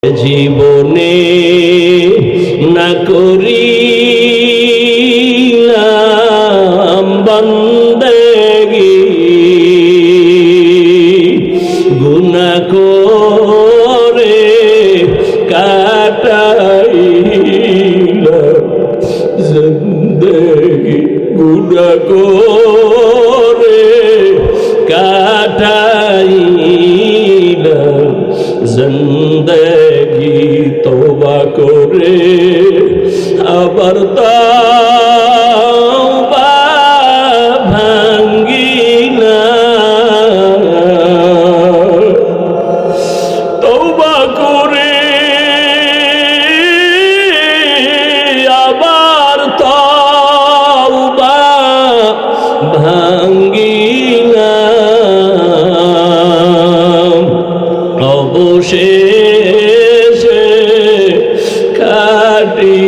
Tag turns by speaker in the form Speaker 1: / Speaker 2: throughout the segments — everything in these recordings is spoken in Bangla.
Speaker 1: জীবনে না করিলাম বন্দেগি গুনাহ করে কাটাইলাম জিন্দেগি গুনাহ করে কাটাইলাম জিন্দেগি তওবা করে আবার তওবা ভাঙ্গিনা তওবা করে আবার তওবা ভাঙ্গিনা অবশেষে খাঁটি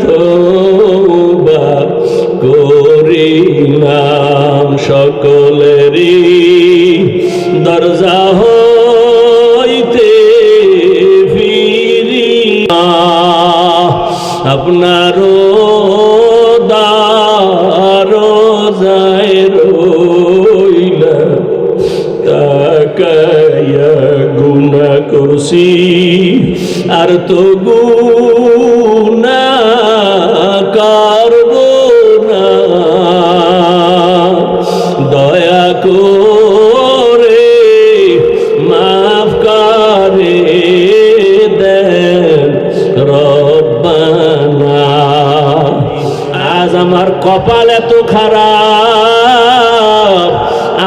Speaker 1: তওবা করিলাম সকলেরই দরজা হইতে ফিরিয়া আপনারও দরজায় রইলাম তাকায়া গুনাহ করছি আর তো গুনাহ করব না দয়া করে মাফ করে দেন রব্বানা। আজ আমার কপাল এত খারাপ,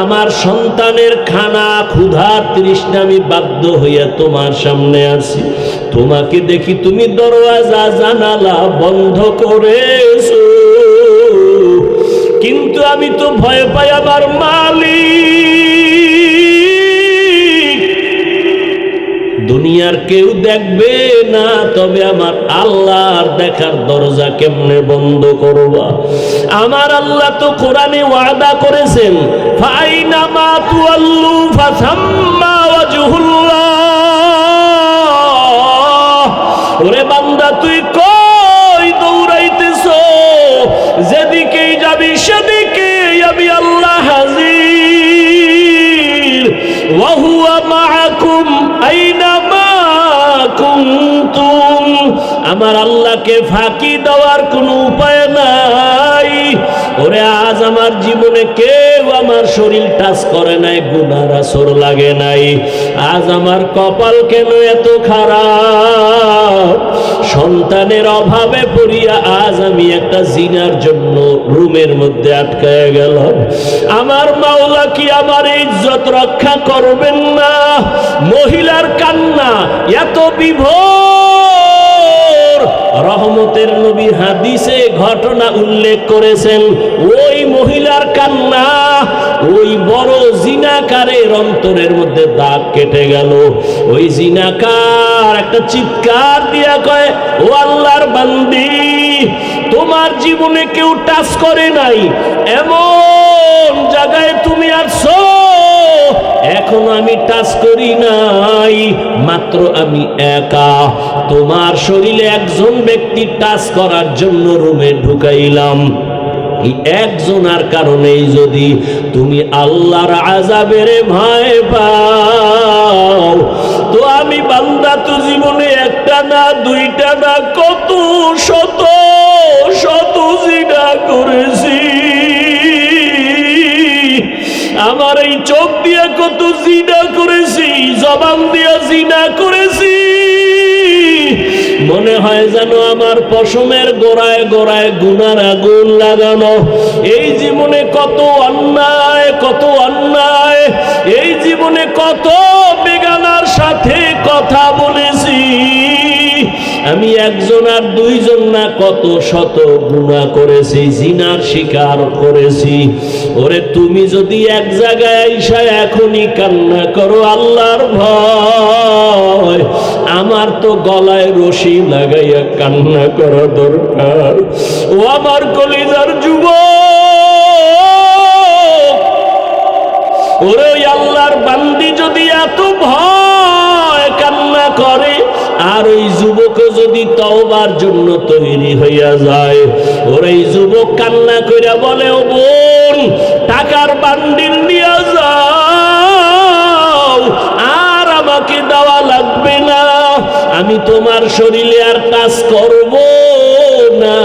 Speaker 1: আমার সন্তানের খানা ক্ষুধার তৃষ্ণা আমি বাধ্য হইয়া তোমার সামনে আছি। তোমাকে দেখি তুমি দরওয়াজা জানালা বন্ধ করেছো, কিন্তু আমি তো ভয় পাই আমার মালিক দুনিয়ার কেউ দেখবে না, তবে আমার আল্লাহর দেখার দরজা কেমনে বন্ধ করবা? আমার আল্লাহ তো কোরআনে ওয়াদা করেছেন, ফাইনামা তুআল্লু ফাসাম্মা ওয়াজহুল্লাহ। ওরে বান্দা, তুই কই দৌড়াইতেছো? যেদিকেই যাবি সেদিকেই আমি আল্লাহ হাজির। ওয়া হুয়া মাআকুম আইনামা কুনতুম। আমার আল্লাহকে ফাঁকি দেওয়ার কোনো উপায় নাই। ওরে আজ আমার জীবনে কেউ আমার শরীর টাচ করে নাই, গুনার আসর লাগে নাই। আজ আমার কপাল কেন এত খারাপ? সন্তানের অভাবে পড়িয়া আজ আমি একটা জিনার জন্য রুমের মধ্যে আটকায় গেলাম। আমার মাওলা কি আমার ইজ্জত রক্ষা করবেন না? মহিলার কান্না এত বিভোর, রহমতের নবী হাদিসে ঘটনা উল্লেখ করেছেন। ওই মহিলার কান্না ওই বড় জিনাকারের অন্তরের মধ্যে দাগ কেটে গেল। ওই জিনাকার একটা চিৎকার দিয়া কয়, ও আল্লাহর বান্দি, তোমার জীবনে কেউ টাচ করে নাই, এমন জায়গায় তুমি আছো এখনো আমি টাচ করি নাই, মাত্র আমি একা। তোমার শরীরে একজন ব্যক্তি টাচ করার জন্য রুমে ঢুকাইলাম। এই একজনের কারণেই যদি তুমি আল্লাহর আযাবের ভয় পাও, তো আমি বান্দা তো জীবনে একটা না দুইটা না কত শত শত জিনা করেছি। আমার এই চোখ দিয়া কত জিনা করেছি, জবান দিয়া জিনা করেছি। মনে হয় যেন আমার পশমের গোড়ায় গোড়ায় গুনার আগুন লাগানো। এই জীবনে কত অন্যায়, কত অন্যায়, এই জীবনে কত বেগানার সাথে কথা বলেছি। আমি একজন আর দুইজন না, কত শত গুনাহ করেছি, জিনার শিকার করেছি। ওরে তুমি যদি এক জায়গায় আইসা এখনই কান্না করো আল্লাহর ভয়, আমার তো গলায় রশি লাগাইয়া কান্না করা দরকার। ও আমার কলিজার যুবক, ওরে আল্লাহর বান্দি যদি এত ভয় কান্না করে, আর ওই যুবক যদি তওবার জন্য তৈরি হইয়া যায়, ওর এই যুবক কান্না কইরা বলে, ও বোন, টাকার বান্ডিল নিয়ে যাও, আর আমাকে দেওয়া লাগবে না, আমি তোমার শরীরে আর কাজ করব না,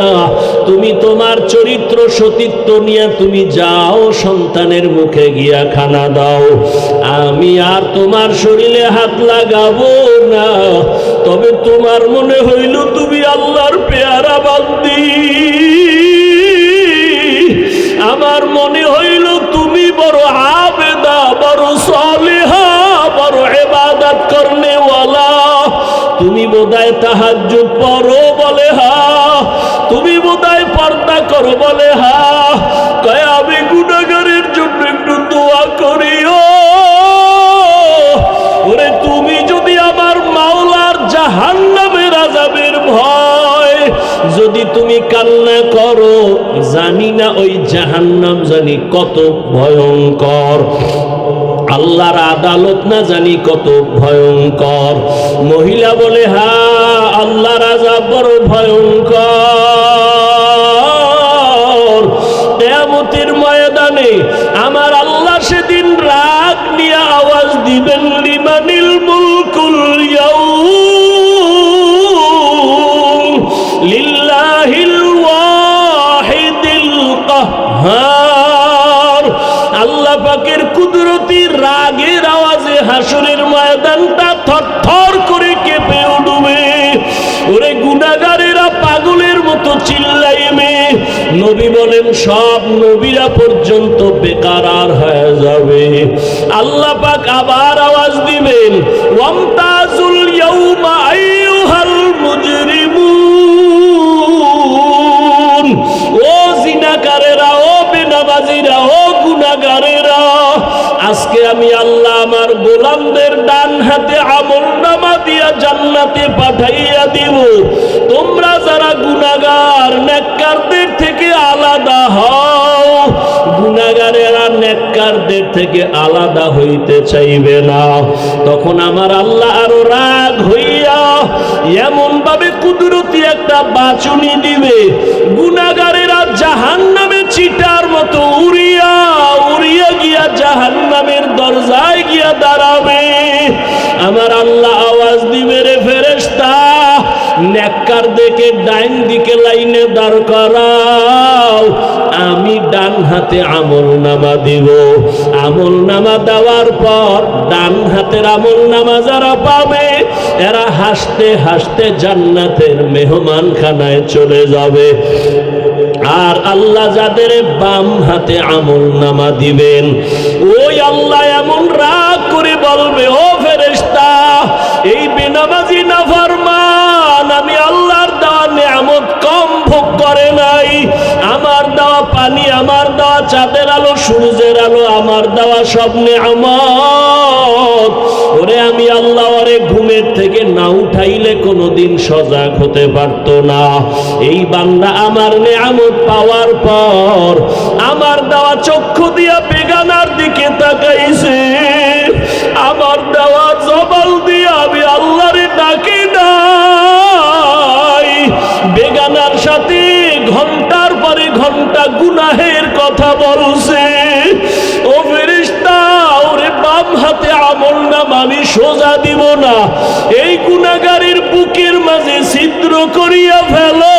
Speaker 1: তুমি তোমার চরিত্র সতীত্ব নিয়ে তুমি যাও, সন্তানের মুখে গিয়া খানা দাও, আমি আর তোমার শরীরে হাত লাগাবো না। তবে তোমার মনে হইল তুমি আল্লাহর পেয়ারা বান্দি, আমার মনে হইল তুমি বড় আবেদা, বড় সালেহা, বড় ইবাদত করনেওয়ালা, তুমি বোধহয় তাহাজ্জুদ পড়ো, বলে হা, তুমি বোধহয় পর্দা করো, বলে হা, কয় আমি গুনাহগারের জন্য একটু দোয়া করিও। ওরে তুমি যদি আমার মাওলার জাহান্নামের আযাবের ভয় যদি তুমি কান্না করো, জানি না ওই জাহান্নাম জানি কত ভয়ঙ্কর, আল্লাহর আদালত না জানি কত ভয়ঙ্কর। মহিলা বলে, হ্যাঁ আল্লাহর আযাব বড় ভয়ঙ্কর। কিয়ামতের ময়দানে আমার আল্লাহ সেদিন রাগ নিয়ে আওয়াজ দিবেন, লিমানিল মুলকুল ইয়াউম লিল্লাহিল ওয়াহিদিল কাহ্হার। আল্লাহ পাকের কুদরতি রাগের আওয়াজে হাসরের ময়দানটা থরথর করে কেঁপে উঠবে। ওরে গুনাহগারেরা পাগলের মতো চিল্লাইবে। নবী বলেন সব নবীরা পর্যন্ত বেকারার হয়ে যাবে। আল্লাহ পাক আবার আওয়াজ দিবেন, ওয়ামতাজুল ইয়াউমা আইয়ুহাল মুজরিমুন। ও জিনাকারেরা, ও বেনামাজিরা, ও গুনাহগারেরা, আজকে আমি আল্লাহ আমার গোলামদের ডান হাতে আমলনামা দিয়া জান্নাতে পাঠাইয়া দিব। তোমরা যারা গুনাহগার, নেককারদের থেকে আলাদা হও। গুনাহগারেরা নেককারদের থেকে আলাদা হইতে চাইবে না। তখন আমার আল্লাহ আরো রাগ হইয়া এমন ভাবে কুদরতি একটা বাঁচুনি দিবে, গুনাহগারেরা জাহান্নামে চিটার মতো উড়িয়া উড়িয়া গিয়া জাহান্নামের দরজায় গিয়া দাঁড়াবে। আমার আল্লাহ আওয়াজ দিবে, রে ফেরেশতা, নেককারদেরকে ডাইন দিকে লাইনে দাঁড় করাও, আমি ডান হাতে আমলনামা দিব। আমলনামা দেওয়ার পর ডান হাতের আমলনামা যারা পাবে, এরা হাসতে হাসতে জান্নাতের মেহমানখানায় চলে যাবে। আর আল্লাহ যাদের বাম হাতে আমলনামা দিবেন, ওই আল্লাহ এমন রাগ করে বলবে, ও ফেরেশতা, এই বেনামাজি নাফরমান আমি আল্লাহর দেওয়া নিয়ামত কম ভোগ করে নাই। আমার দেওয়া পানি, আমার দেওয়া চাঁদের আলো, সূর্যের আলো, আমার দেওয়া সব নিয়ামত, ওরে আমি আল্লাহ ওরে ঘুমের থেকে না উঠাইলে কোনোদিন সজাগ হতে পারত না। এই বান্দা আমার নিয়ামত পাওয়ার পর আমার দেওয়া চক্ষু দিয়া বেগানার দিকে তাকাইছে, আমার দেওয়া জবাল দিয়া আমি আল্লাহরে ডাকি নাই। বেগানার সাথে ঘন্টার পরে ঘন্টা গুনাহের কথা বলছে। ও ফেরেশতা, ওরে বাম হাতে আমলনামা আমি সোজা দিব না, এই গুনাহগারের বুকের মাঝে ছিদ্র করিয়া ফেলো,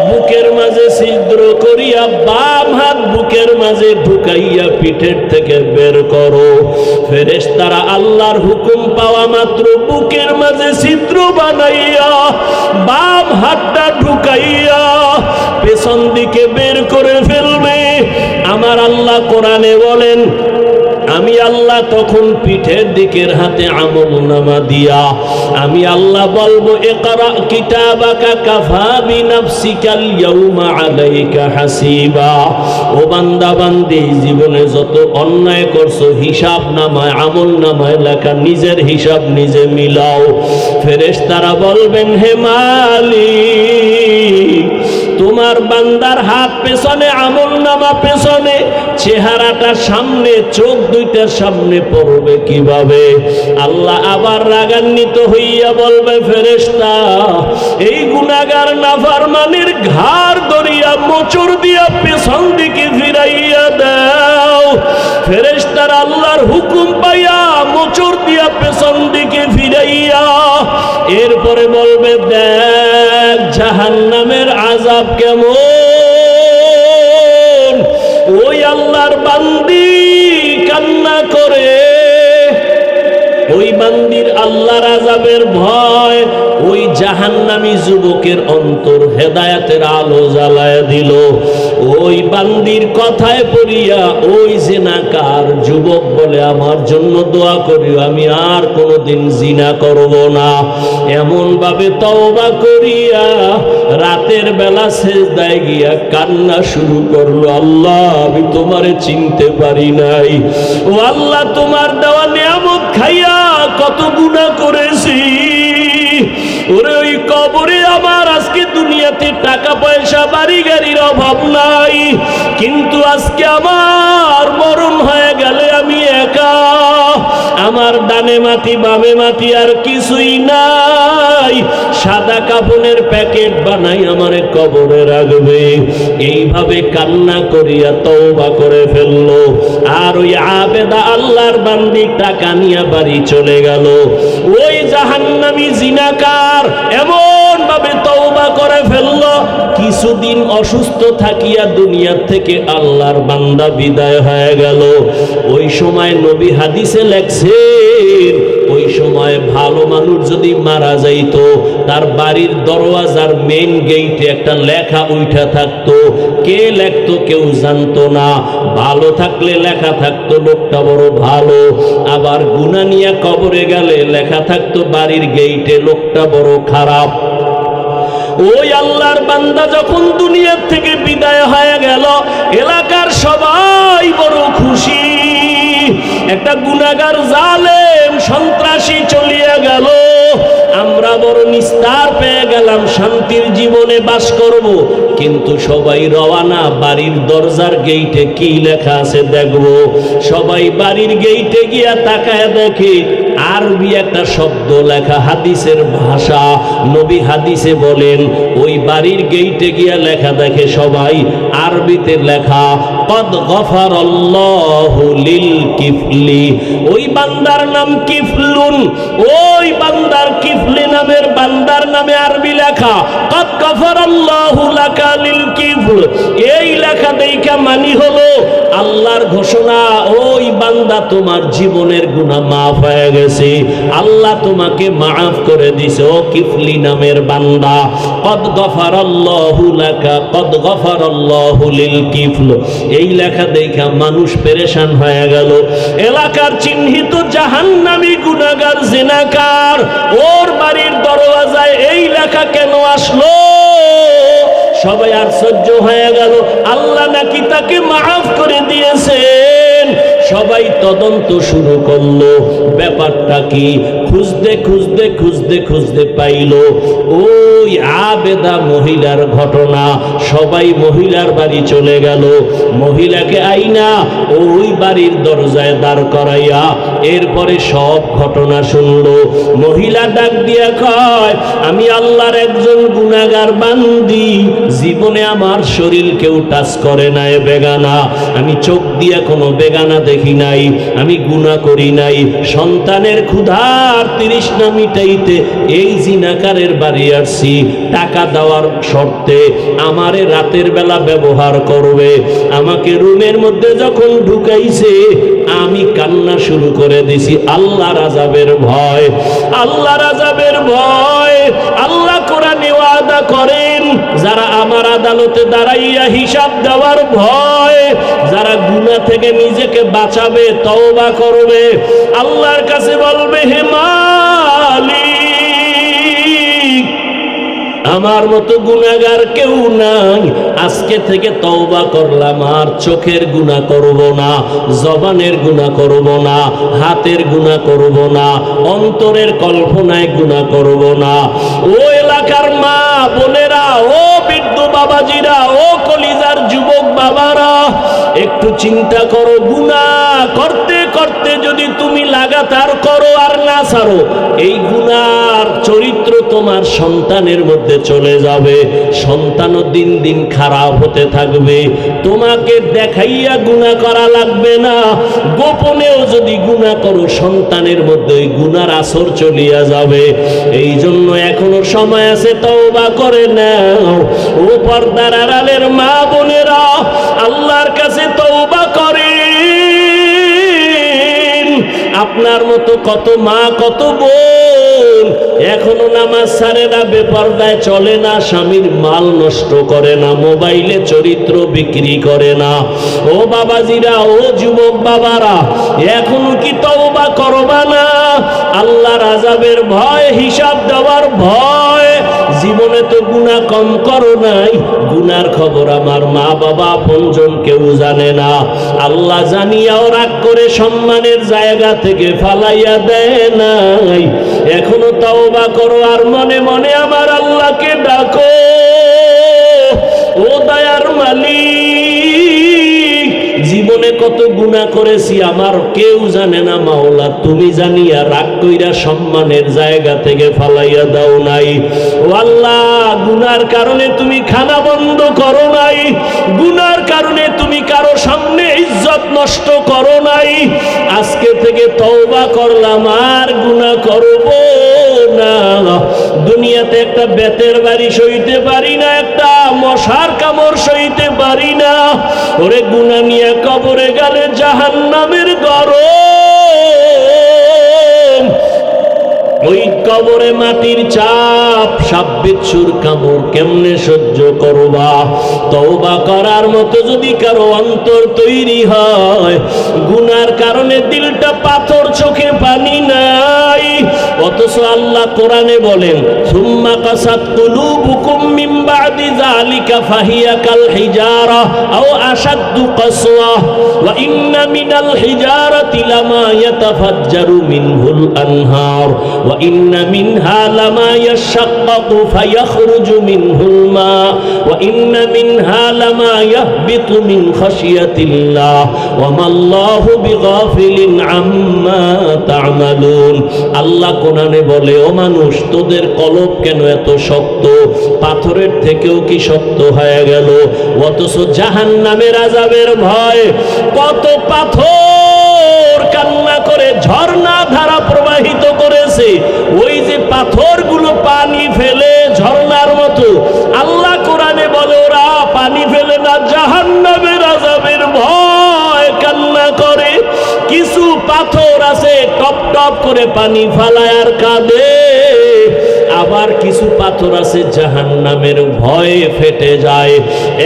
Speaker 1: বুকের মাঝে ছিদ্র করিয়া বাম হাত বুকের মাঝে ঢুকাইয়া পিঠের থেকে বের করো। ফেরেশতারা আল্লাহর হুকুম পাওয়া মাত্র বুকের মাঝে ছিদ্র বানাইয়া বাম হাতটা ঢুকাইয়া পেছন দিকে বের করে ফেলবে। আমার আল্লাহ কোরআনে বলেন, আমি আল্লাহ তখন পিঠের দিকের হাতে আমলনামা দিয়া আমি আল্লাহ বলবো, ইকরা কিতাবাকা কাফা বিনাফসিকাল ইয়াউমা আলাইকা হাসিবা। ও বান্দা বান্দি, জীবনে যত অন্যায় করছো হিসাব নামায় আমলনামায় লেখা, নিজের হিসাব নিজে মিলাও। ফেরেশতারা বলবেন, হে মালিক, তোমার বান্দার হাত পেছনে, আমলনামা পেছনে, চেহারাটা সামনে, চোখ দুইটার সামনে পড়বে কিভাবে? আল্লাহ আবার রাগান্বিত হইয়া বলবে, ফেরেশতা এই গুনাহগার নাফরমানের ঘাড় ধরিয়া মোচড় দিয়া পেছন দিকে ফিরাইয়া দাও। ফেরেশতারা আল্লাহর হুকুম পাইয়া মোচড় দিয়া পেছন দিকে ফিরাইয়া এরপরে বলবে, দেখ জাহান্নামের আযাব কেমন। ওই আল্লাহর বান্দি কান্না করে, ওই বান্দির আল্লাহর আযাবের ভয় ওই জাহান্নামী যুবকের অন্তর হেদায়েতের আলো জ্বালায় দিল। ওই বান্দির কথায় পড়িয়া ওই জিনাকার যুবক বলে, আমার জন্য দোয়া করিও, আমি আর কোনোদিন জিনা করব না। এমন ভাবে তওবা করিয়া রাতের বেলা সেজদায় গিয়া কান্না শুরু করলো, আল্লাহ আমি তোমারে চিনতে পারি নাই। ও আল্লাহ, তোমার দেওয়া নিয়ামত খাইয়া কত গুনাহ করেছি। ওরে ওই কবরে আমার আজকে দুনিয়াতে টাকা পয়সা বাড়ি গাড়ির অভাব নাই, কিন্তু আজকে আমার মরণ হয়ে গেলে আমি একা, আমার ডানে মাটি বামে মাটি আর কিছুই নাই। সাদা কাফনের প্যাকেট বানাই আমারে কবরে রাখবে। এইভাবে কান্না করিয়া তওবা করে ফেললো। আর ওই আবেদা আল্লাহর বান্দি টাকা নিয়ে বাড়ি চলে গেল। ওই জাহান্নামী জিনাকার এমন ভাবে তওবা করে ফেললো, কিছুদিন অসুস্থ থাকিয়া দুনিয়ার থেকে আল্লাহর বান্দা বিদায় হয়ে গেল। ওই সময় নবী হাদিসে লেখছেন, ওই সময় ভালো মানুষ যদি মারা যাইত, তার বাড়ির দরওয়াজার মেইন গেইটে একটা লেখা উঠা থাকতো। কে লেখতো কেউ জানতো না। ভালো থাকলে লেখা থাকতো লোকটা বড় ভালো, আবার গুনাহ নিয়ে কবরে গেলে লেখা থাকতো বাড়ির গেইটে লোকটা বড় খারাপ। ওই আল্লাহর বান্দা যখন দুনিয়ার থেকে বিদায় হয়ে গেল, এলাকার সবাই বড় খুশি। একটা গুনাহগার জালেম সন্ত্রাসী চলিয়া গেল, আমরা বড় নিস্তার পেয়ে গেলাম, শান্তির জীবনে বাস করব। কিন্তু সবাই রওয়ানা, বাড়ির দরজার গেইটে কি লেখা আছে দেখব। সবাই বাড়ির গেইটে গিয়া তাকায় দেখে আরবি একটা শব্দ লেখা, হাদিসের ভাষা। নবী হাদিসে বলেন, ওই বাড়ির গেইটে গিয়া লেখা দেখে সবাই আরবিতে লেখা, কদ গফারাল্লাহু লিল কিফলি। ওই বান্দার নাম কিফলুন। ওই বান্দার কিফলি নামের বান্দার নামে আরবি লেখা, কদ গফারাল্লাহু লাকা লিল কিফল। এই লেখা দেখা মানি হলো আল্লাহর ঘোষণা, ওই বান্দা তোমার জীবনের গুনাহ মাফ হয়ে গেছে, আল্লাহ তোমাকে মাফ করে দিছে। ও কিফলি নামের বান্দা, কদ গফারাল্লাহু লাকা, কদ গফারাল্লাহু লিল কিফল। এই লেখা দেখা মানুষ পেরেশান হয়ে গেল। এলাকার চিহ্নিত জাহান্নামী গুনাহগার জিনাকার, ওর বাড়ির দরওয়াজায় এই লেখা কেন আসলো? সবাই আশ্চর্য হয়ে গেল, আল্লাহ নাকি তাকে মাফ করে দিয়েছেন। সবাই তদন্ত শুরু করলো, ব্যাপারটা কি? খুঁজতে খুঁজতে খুঁজতে খুঁজতে পাইল ওই আবেদা মহিলার ঘটনা। সবাই মহিলার বাড়ি চলে গেল, মহিলাকে আইনা ওই বাড়ির দরজায় দাঁড় করাইয়া এরপরে সব ঘটনা শুনলো। মহিলা ডাক দিয়া কয়, আমি আল্লাহর একজন গুনাহগার বান্দি, জীবনে আমার শরীর কেউ টাচ করে নাই, বেগানা। আমি চোখ দিয়া কোনো বেগানা দেখি নাই, আমি গুনাহ করি নাই। সন্তানের ক্ষুধার তৃষ্ণা মিটাইতে এই জিনাকারের বাড়ি আসছি, টাকা দেওয়ার শর্তে আমারে রাতের বেলা ব্যবহার করবে। আমাকে রুমের মধ্যে যখন ঢুকাইছে, আমি কান্না শুরু করে দিছি আল্লাহর আযাবের ভয়, আল্লাহর আযাবের ভয়। আল্লাহ কোরআনে ওয়াদা করেন, যারা আমার আদালতে দাঁড়াইয়া হিসাব দেওয়ার ভয়, যারা গুনাহ থেকে নিজেকে বাঁচাবে, তওবা করবে, আল্লাহর কাছে বলবে, হে মালিক, আমার মতো গুনাহগার কেউ নাই, আজকে থেকে তওবা করলাম, আর চোখের গুনাহ করব না, জবানের গুনাহ করব না, হাতের গুনাহ করব না, অন্তরের কল্পনায় গুনাহ করব না। ও এলাকার মা বোনেরা, ও বৃদ্ধ বাবাজিরা, ও কলিজার যুবক বাবারা, একটু চিন্তা করো, গুনাহ করতে করতে যদি তুমি লাগাতার করো আর না ছাড়ো, এই গুনার চরিত্র তোমার সন্তানের মধ্যে চলে যাবে। সন্তানও দিন দিন খারাপ হতে থাকবে। তোমাকে দেখাইয়া গুনাহ করা লাগবে না, গোপনেও যদি গুনাহ করো সন্তানের মধ্যে ওই গুনার আসর চলিয়া যাবে। এই জন্য এখনো সময় আছে, তওবা করে নাও। ও পর্দার আড়ালের মা বোনেরা, আল্লাহর কাছে তওবা করেন। আপনার মতো কত মা কত বোন এখনো নামাজ ছাড়ে না, বেপরদায় চলে না, স্বামীর মাল নষ্ট করে না, মোবাইলে চরিত্র বিক্রি করে না। ও বাবাজিরা, ও যুবক বাবারা, এখনো কি তওবা করবা না? আল্লাহর আযাবের ভয়, হিসাব দেওয়ার ভয়। জীবনে তো গুনাহ কম করো নাই, গুনার খবর আমার মা বাবা আপনজন কেউ জানে না। আল্লাহ জানিয়াও রাগ করে সম্মানের জায়গা থেকে ফালাইয়া দেয় নাই। এখনো তওবা করো আর মনে মনে আমার আল্লাহকে ডাকো। ও দয়ার মালিক, জীবনে কত গুনাহ করেছি আমার কেউ জানে না, মাওলা তুমি জানিয়া রাগ কইরা সম্মানের জায়গা থেকে ফালাইয়া দাও নাই। ও আল্লাহ, গুনার কারণে তুমি খানা বন্ধ করো নাই, গুনার কারণে তুমি কারো সামনে ইজ্জত নষ্ট করো নাই। আজকে থেকে তওবা করলাম, আর গুনাহ করব না। দুনিয়াতে একটা বেতের বাড়ি সইতে পারি না, একটা মশার কামড় সইতে পারি না। ওরে গুনাহ নিয়ে কবরে গেলে জাহান্নামের গরম, ওই কবরে মাটির চাপ, সাপ বিচ্ছুর কামড় কেমনে সহ্য করবা? তওবা করার মতো যদি কারো অন্তর তৈরি হয়, গুনার কারণে দিলটা পাথর, চোখে পানি নাই, অথচ আল্লাহ কোরআনে বলেন, সুম্মা কাসাত কুলুবুকুম মিন বাদি যালিকা ফাহিয়া কাল হিজারা আও আশাদ্দু কাসওয়া ওয়া ইন্না মিনাল হিজারাতি লামা ইয়াতাফাজ্জারু মিনহুল আনহার ওয়া ইন্না মিনহা লামা ইয়াশাক্কাকু ফায়াখরুজু মিনহুল মা ওয়া ইন্না মিনহা লামা ইয়াহবিতু মিন খাশিয়াতিল্লাহ ওয়া মাল্লাহু বিগাফিলিন আম্মা তা'মালুন। আল্লাহ কোরআনে বলে, ও মানুষ, তোদের কলব কেন এত শক্ত? পাথরের থেকেও কি শক্ত হয়ে গেল? অথচ জাহান্নামের আযাবের ভয়, কত পাথর কান্না করে ঝর্ণা ধারা প্রবাহিত করেছে। ওই যে পাথরগুলো পানি ফেলে ঝর্ণার মতো, আল্লাহ কোরআনে বলে ওরা পানি ফেলে না, জাহান্নামের আযাবের ভয় কান্না করে। কিছু পাথর আছে টপ টপ করে পানি ফালায় আর কাঁদে, আবার কিছু পাথর আছে জাহান্নামের ভয়ে ফেটে যায়,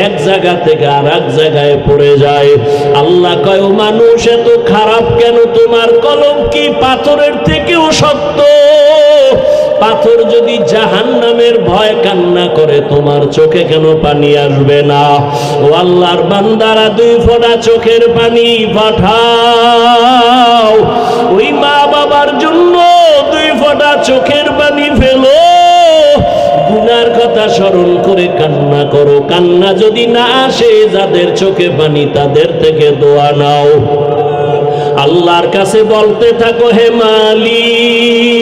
Speaker 1: এক জায়গা থেকে আর এক জায়গায় পড়ে যায়। আল্লাহ কয়, ও মানুষ, এত খারাপ কেন? তোমার কলম কি পাথরের থেকেও শক্ত? পাথর যদি জাহান্নামের ভয় কান্না করে, তোমার চোখে কেন পানি আসবে না? ও আল্লাহর বান্দারা, 2 ফোঁটা চোখের পানি পাঠাও। ওই মা বাবার জন্য 2 ফোঁটা চোখের পানি ফেলো। গুনার কথা স্মরণ করে কান্না করো। কান্না যদি না আসে, যাদের চোখে পানি তাদের থেকে দোয়া নাও। আল্লাহর কাছে বলতে থাকো, হে মালিক,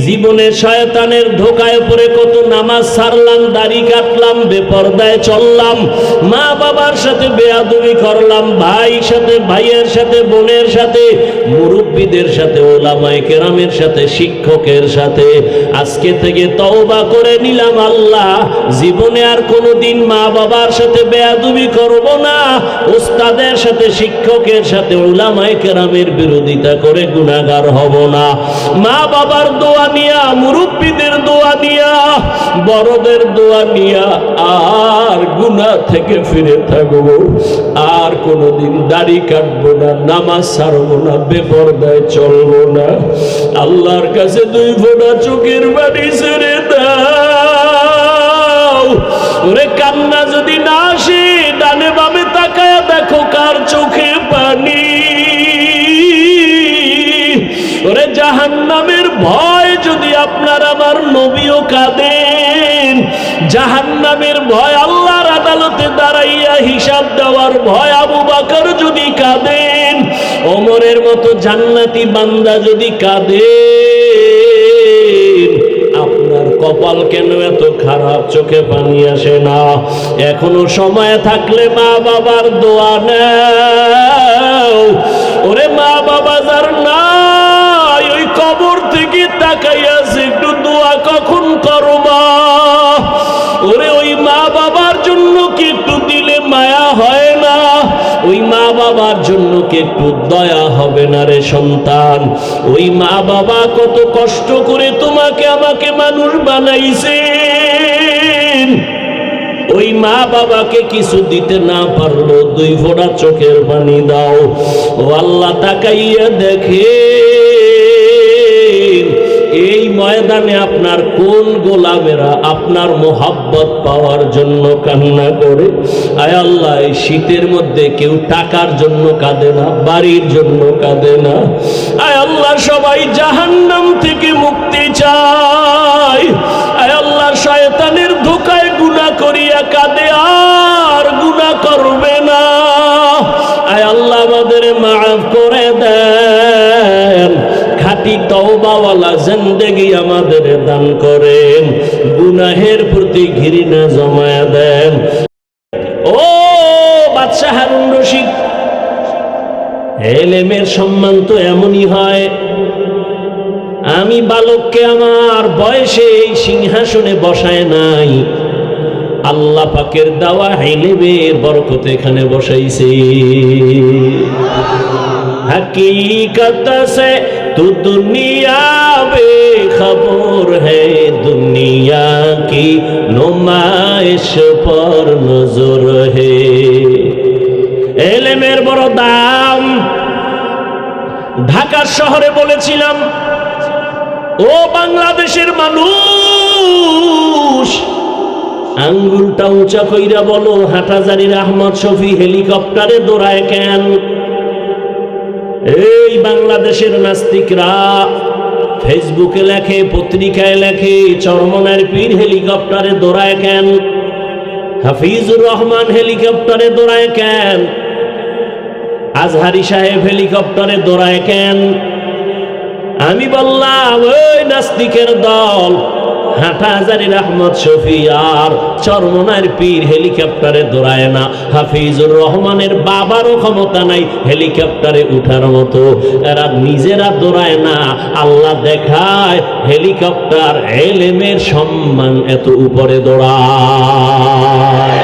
Speaker 1: জীবনে শয়তানের ধোকায় পড়ে কত নামাজ ছাড়লাম, দাড়ি কাটলাম, বেপরদায় চললাম, মা বাবার সাথে বেয়াদবি করলাম, ভাইয়ের সাথে, ভাইয়ের সাথে, বোনের সাথে, মুরব্বীদের সাথে, ওলামায়ে কেরামের সাথে, শিক্ষকের সাথে। আজকে থেকে তওবা করে নিলাম, আল্লাহ, জীবনে আর কোনোদিন মা বাবার সাথে বেয়াদবি করব না, ওস্তাদের সাথে, শিক্ষকের সাথে, ওলামায়ে কেরামের বিরোধিতা করে গুনাহগার হব না। মা বাবার দোয়া নিয়া, মুরব্বীদের দোয়া নিয়া, বড়দের দোয়া নিয়া আর গুনাহ থেকে ফিরে থাকবো। আর কোনোদিন দাড়ি কাটবো না, নামাজ ছাড়বো না, বেপরদায় চলবো না। আল্লাহর কাছে 2 ফোঁটা চোখের পানি ছেড়ে দাও। ওরে কান্না যদি না আসে, ডানে বামে তাকায়া দেখো কার চোখে পানি। ওরে জাহান্নামের ভয় যদি আপনার আমার নবীও কাঁদেন, জাহান্নামের ভয়, আল্লাহর আদালতে দাঁড়াইয়া হিসাব দেওয়ার ভয় আবু বকর যদি কাঁদেন, ওমরের মতো জান্নাতি বান্দা যদি কাঁদেন, আপনার কপাল কেন এত খারাপ, চোখে পানি আসে না? এখনো সময় থাকলে মা বাবার দোয়া নাও। ওরে মা বাবা যার নাই, ওই কবর থেকে তাকাইয়াছে, একটু দোয়া কখন করবা? ওরে ওই মা বাবার জন্য কি একটু দিলে মায়া হয় না? ওই মা বাবার জন্য কি একটু দয়া হবে না রে সন্তান? ওই মা বাবা কত কষ্ট করে তোমাকে আমাকে মানুষ বানাইছেন। ওই মা বাবাকে কিছু দিতে না পারলো, 2 ফোঁটা চোখের পানি দাও। ও আল্লাহ, তাকাইয়া দেখে এই ময়দানে আপনার কোন গোলামেরা আপনার মোহাব্বত পাওয়ার জন্য কান্না করে? আয় আল্লাহ, এই শীতের মধ্যে কেউ টাকার জন্য কাঁদে না, বাড়ির জন্য কাঁদে না। আয় আল্লাহ, সবাই জাহান্নাম থেকে মুক্তি চায়। আয় আল্লাহ, শয়তানের ধোঁকায় গুনাহ করিয়া কাঁদে, আর গুনাহ করবে না। আয় আল্লাহ, আমাদের মাফ করে দেন। খাঁটি তওবাওয়ালা জিন্দেগি আমাদের দান করেন। গুনাহের প্রতি ঘৃণা জমায়া দেন। ও বাদশা হারুন রশিদ, এলেমের সম্মান তো এমনই হয়। আমি বালককে আমার বয়সে এই সিংহাসনে বসায় নাই, আল্লাহ পাকের দেওয়া ইলমের বরকতে এখানে বসাইছে। हकीकत से तू दुनिया बेखबर है, दुनिया की नुमाइश पर नजर है। এলেমের বড় দাম। ঢাকা শহরে বলেছিলাম, ও বাংলাদেশের মানুষ, আঙ্গুলটা উঁচা কইরা বলো, হাটাজারির আহমদ শফি হেলিকপ্টারে দৌড়ায় কেন? এই বাংলাদেশের নাস্তিকরা ফেসবুকে লেখে, পত্রিকায় লেখে, চরমনার পীর হেলিকপ্টারে দৌড়ায় কেন? হাফিজুর রহমান হেলিকপ্টারে দৌড়ায় কেন? আজহারি সাহেব হেলিকপ্টারে দৌড়ায় কেন? আমি বললাম, ওই নাস্তিকের দল হাটাজারির আহমদ শফি আর চরমনার পীর হেলিকপ্টারে দৌড়ায় না। হাফিজুর রহমানের বাবারও ক্ষমতা নাই হেলিকপ্টারে উঠার মতো, এরা নিজেরা দৌড়ায় না। আল্লাহ দেখায় হেলিকপ্টার এলেমের সম্মান এত উপরে দৌড়ায়।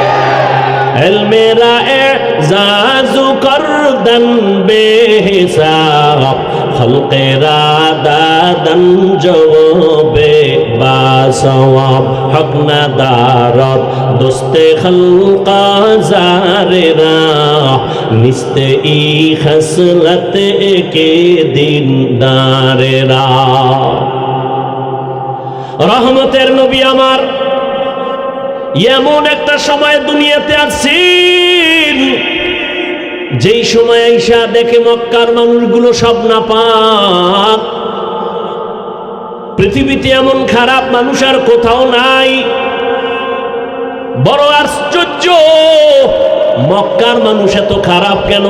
Speaker 1: এলমেরা এজাজু করদন বেহিসাব, খলকেরা দাদন জওবে বাসওয়াব, হক না দারত দোস্তে খলকা জারেরা, নিস্তে ই খসলত কে দিন দারেরা। রহমতের নবী আমার এমন একটা সময় দুনিয়াতে আসছেন, যেই সময় আইসা দেখে মক্কার মানুষগুলো সব নাপাক। পৃথিবীতে এমন খারাপ মানুষ আর কোথাও নাই। বড় আশ্চর্য, মক্কার মানুষ এত খারাপ কেন?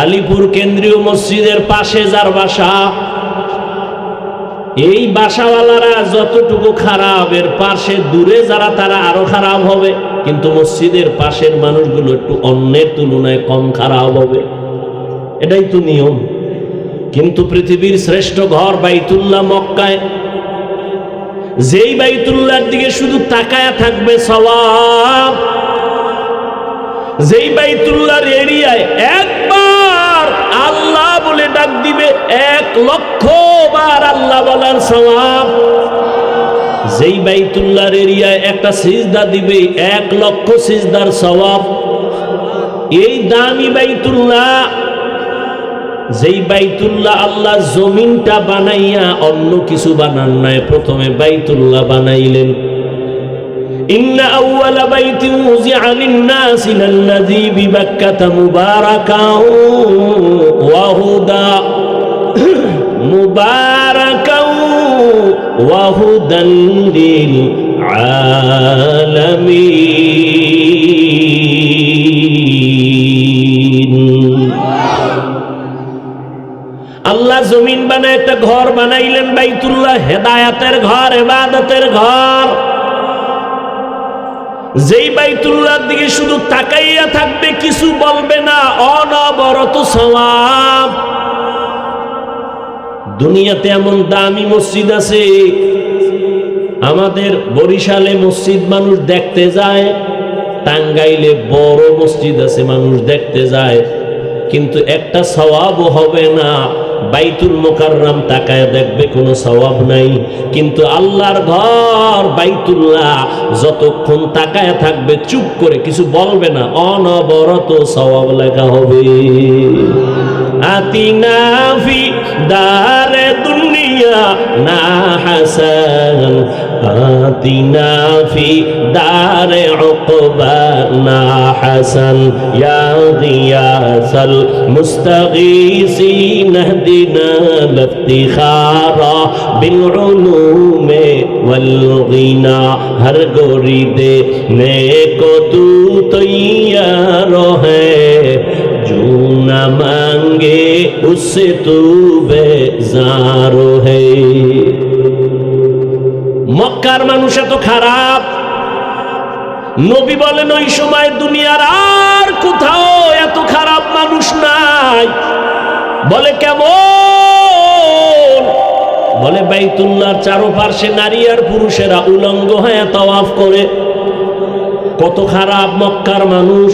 Speaker 1: আলিপুর কেন্দ্রীয় মসজিদের পাশে যার বাসা, এই বাসাওয়ালারা যতটুকু খারাপ, এর পাশে দূরে যারা তারা আরো খারাপ হবে। কিন্তু মসজিদের পাশের মানুষগুলো একটু অন্যের তুলনায় কম খারাপ হবে, এটাই তো নিয়ম। কিন্তু পৃথিবীর শ্রেষ্ঠ ঘর বাইতুল্লাহ মক্কায়, যেই বাইতুল্লাহর দিকে শুধু তাকায়া থাকবে সওয়াব, যেই বাইতুল্লাহর এরিয়ায় একবার আল্লাহ বলে ডাক দিবে 1,00,000 বার আল্লাহ বলার সওয়াব। যেই বাইতুল্লাহর এরিয়ায় একটা সিজদা দিবে 1,00,000 সিজদার সওয়াব। এই দামি বাইতুল্লাহ, যেই বাইতুল্লাহ আল্লাহ জমিনটা বানাইয়া অন্য কিছু বানান নাই, প্রথমে বাইতুল্লাহ বানাইলেন। ইন্না আউওয়ালা বাইতিন উযিআ লিন-নাসি লাল্লাযী বিবাক্কাতা মুবারাকাও ওয়া হুদা মুবারাকাও ওয়া হুদান লিল আলামিন। আল্লাহ জমিন বানায় একটা ঘর বানাইলেন বাইতুল্লাহ, হেদায়াতের ঘর, ইবাদতের ঘর। যেই বাইতুল্লাহর দিকে শুধু তাকাইয়া থাকবে, কিছু বলবে না, অনবরত সওয়াব। দুনিয়াতে এমন দামি মসজিদ আছে, আমাদের বরিশালে মসজিদ মানুষ দেখতে যায়, টাঙ্গাইলে বড় মসজিদ আছে মানুষ দেখতে যায়, কিন্তু একটা সওয়াবও হবে না। বাইতুল মুকাররম তাকায় দেখবে কোনো সওয়াব নাই, কিন্তু আল্লাহর ঘর বাইতুল্লাহ যতক্ষণ তাকায় থাকবে চুপ করে কিছু বলবে না, অনবরত সওয়াব লেখা হবে। আতিনা ফি দারে দুনিয়া না হাসান, আতিনা ফি দারে উকবা না হাসান, ইয়া গিয়াসাল মুস্তাগীসিন ইহদিনা লিফতিখারা বিল উলুমে ওয়াল গিনা, হর গোরিদে নেকো তু তৈয়ার হ্যায়, जो न मांगे उससे तू बेजार है। মক্কার মানুষ এত খারাপ, নবী বলেন ওই সময় দুনিয়ার আর কোথাও এত খারাপ মানুষ নাই। বলে কেমন? বলে বাইতুল্লাহর চারপাশে নারী আর পুরুষেরা উলঙ্গ হয়ে তাওয়াফ করে। কত খারাপ মক্কার মানুষ।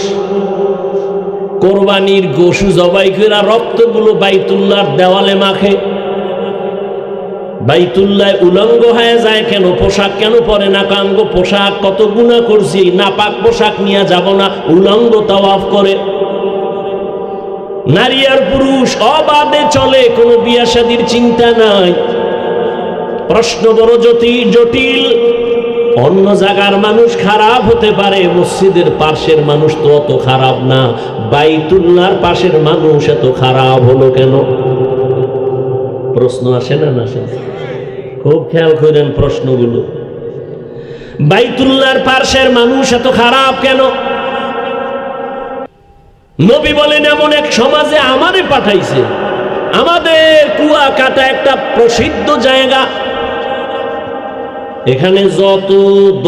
Speaker 1: কোরবানির গোশু জবাই করে রক্তগুলো বাইতুল্লাহর দেওয়ালে মাখে। বাইতুল্লাহ উলঙ্গ হয়ে যায় কেন? পোশাক কেন পরে না? কাঙ্গ পোশাক কত গুনাহ করছি, নাপাক পোশাক নিয়ে যাব না, উলঙ্গ তাওয়াফ করে। নারী আর পুরুষ অবাধে চলে, কোনো বিয়া শাদীর চিন্তা নাই। প্রশ্ন বড় জটিল। অন্য জায়গার মানুষ খারাপ হতে পারে, মসজিদের পাশের মানুষ তো অত খারাপ না, বাইতুল্লাহর পাশের মানুষ এত খারাপ হলো কেন? প্রশ্ন আসে না? না আসে? খুব খেয়াল করেন প্রশ্নগুলো। বাইতুল্লাহর পাশের মানুষ এত খারাপ কেন? নবী বলেন এমন এক সমাজে আমারে পাঠাইছে। আমাদের কুয়াকাটা একটা প্রসিদ্ধ জায়গা, এখানে যত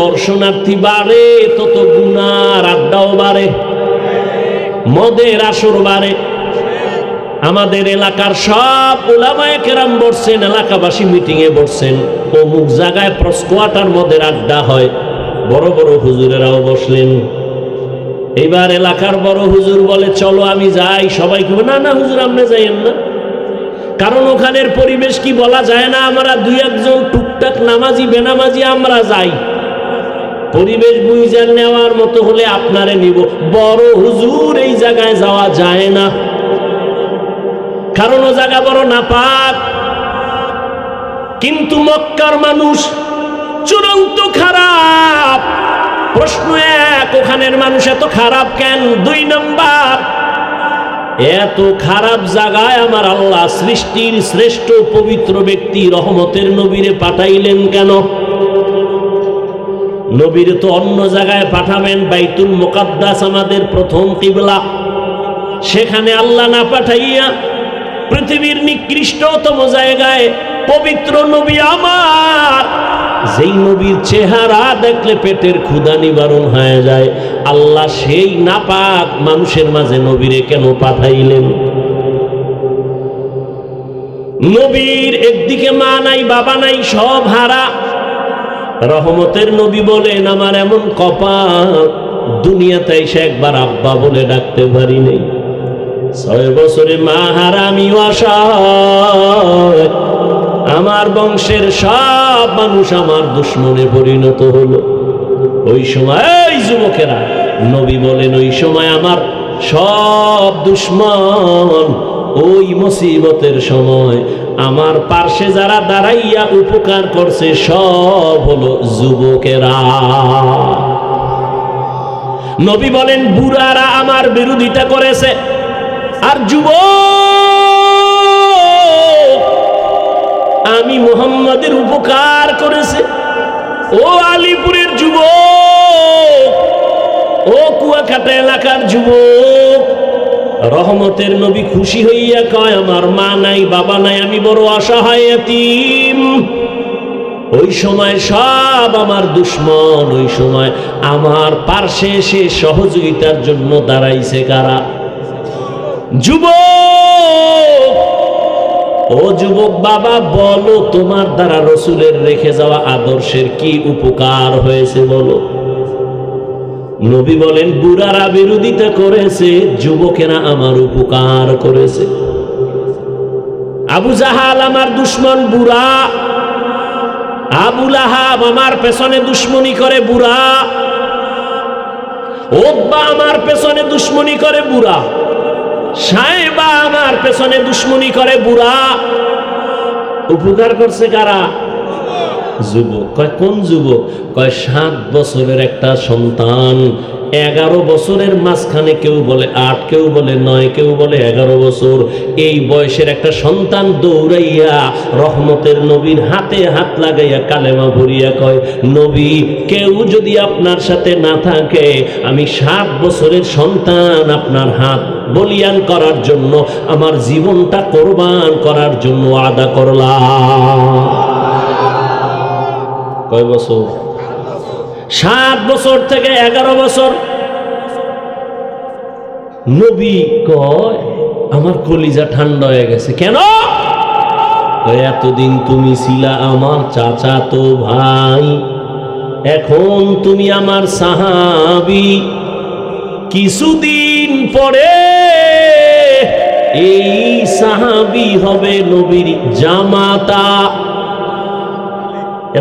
Speaker 1: দর্শনার্থী বাড়ে তত গুনার আড্ডাও বাড়ে, মদের আসর বাড়ে। আমাদের এলাকার সব উলামায়ে কেরাম বসছেন, এলাকাবাসী মিটিং এ বসছেন, অমুক জায়গায় প্রস্কোয়াটার মদের আড্ডা হয়, বড় বড় হুজুরেরাও বসলেন। এবার এলাকার বড় হুজুর বলে চলো আমি যাই। সবাই কি না না হুজুর আপনি যাইয়েন না, কারণ ওখানের পরিবেশ কি বলা যায় না। আমরা দুই একজন টুকটাক নামাজি বেনামাজি আমরা যাই, পরিবেশ বুঝে নেওয়ার মতো হলে আপনারে নিব। বড় হুজুর এই জায়গায় যাওয়া যায় না, কারণ ও জায়গা বড় নাপাক। কিন্তু মক্কার মানুষ চূড়ান্ত খারাপ। প্রশ্ন এক, ওখানের মানুষ এত খারাপ কেন? 2 নাম্বার, এত খারাপ জায়গায় আমার আল্লাহ সৃষ্টির শ্রেষ্ঠ পবিত্র ব্যক্তি রহমতের নবীরে পাঠাইলেন কেন? নবীরে তো অন্য জায়গায় পাঠাবেন, বাইতুল মুকাদ্দাস আমাদের প্রথম কিবলা, সেখানে আল্লাহ না পাঠাইয়া পৃথিবীর নিকৃষ্টতম জায়গায় পবিত্র নবী আমার, যেই নবীর চেহারা দেখলে পেটের ক্ষুধা নিবারণ হয়ে যায়, আল্লাহ সেই নাপাক মানুষের মাঝে নবীরে কেন পাঠাইলেন? নবীর একদিকে মা নাই বাবা নাই, সব হারা। রহমতের নবী বলেন আমার এমন কপাল, দুনিয়াতে এসে একবার আব্বা বলে ডাকতে পারি নাই। 6 বছরে মা হারা, আমিও অসহায়। আমার বংশের সব মানুষ আমার দুশ্মনে পরিণত হলো। ওই সময় এই যুবকেরা, নবী বলেন ওই সময় আমার সব দুশ্মন, ওই মুসিবতের সময় আমার পার্শ্বে যারা দাঁড়াইয়া উপকার করছে সব হলো যুবকেরা। নবী বলেন বুড়ারা আমার বিরোধিতা করেছে, আর যুবক আমি মুহাম্মাদের উপকার করেছে। ও আলিপুরের যুবক, ও কুয়াকাটা এলাকার যুবক, রহমতের নবী খুশি হইয়া কয়, আমার মা নাই, বাবা নাই, আমি বড় অসহায় এতিম। ওই সময় সব আমার দুশ্মন, ওই সময় আমার পার্শ্বে এসে সহযোগিতার জন্য দাঁড়াইছে কারা? যুবক। ও যুবক বাবা, বলো তোমার দ্বারা রসুলের রেখে যাওয়া আদর্শের কি উপকার হয়েছে বলো। নবী বলেন, বুড়ারা বিরোধিতা করেছে, যুবকেরা আমার উপকার করেছে। আবু জাহাল আমার দুশ্মন বুড়া, আবু লাহাব আমার পেছনে দুশ্মনী করে বুড়া, ওতবা আমার পেছনে দুশ্মনী করে বুড়া, সাহেবা আমার পেছনে দুশ্মনী করে বুড়া। উপকার করছে কারা? যুবক। কয় কোন যুবক? কয় 7 বছরের একটা সন্তান, 11 বছরের মাঝখানে কেউ বলে 8, কেউ বলে 9, কেউ বলে 11 বছর, এই বয়সের একটা সন্তান দৌড়াইয়া রহমতের নবীর হাতে হাত লাগাইয়া কালেমা ভরিয়া কয়, নবী, কেউ যদি আপনার সাথে না থাকে, আমি 7 বছরের সন্তান আপনার হাত বলিয়ান করার জন্য, আমার জীবনটা কোরবান করার জন্য আদা করলাম। কয় বছর? 7 বছর থেকে 11 বছর। নবী কয়, আমার কলিজা ঠান্ডা হয়ে গেছে। কেন? এতদিন তুমি ছিলা আমার চাচাতো ভাই, এখন তুমি আমার সাহাবী, কিছুদিন পরে এই সাহাবী হবে নবীর জামাতা।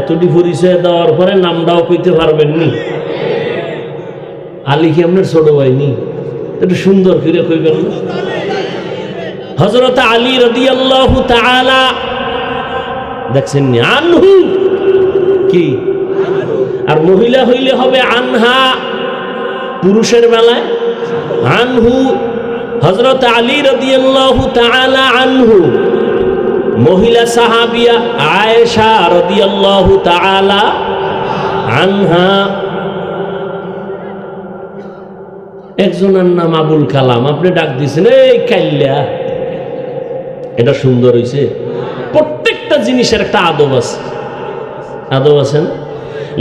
Speaker 1: এতটি পরিচয় দেওয়ার পরে নামটাও কইতে পারবেন নি? আলী কি আপনার ছোট ভাই নি? একটু সুন্দর করে কইবেন না? হযরত আলী রাদিয়াল্লাহু তাআলা, দেখছেন নি? আনহু কি? আর মহিলা হইলে হবে আনহা, পুরুষের বেলায় আনহু। হযরত আলী রাদিয়াল্লাহু তাআলা আনহু, মহিলা সাহাবিয়া আয়েশা রাদিয়াল্লাহু তাআলা আনহা। একজনের নাম আবুল কালাম, আপনি ডাক দিয়েছেন এই কাইল্লা। এটা সুন্দর হইছে। প্রত্যেকটা জিনিসের একটা আদব আছে, আদব আছে না?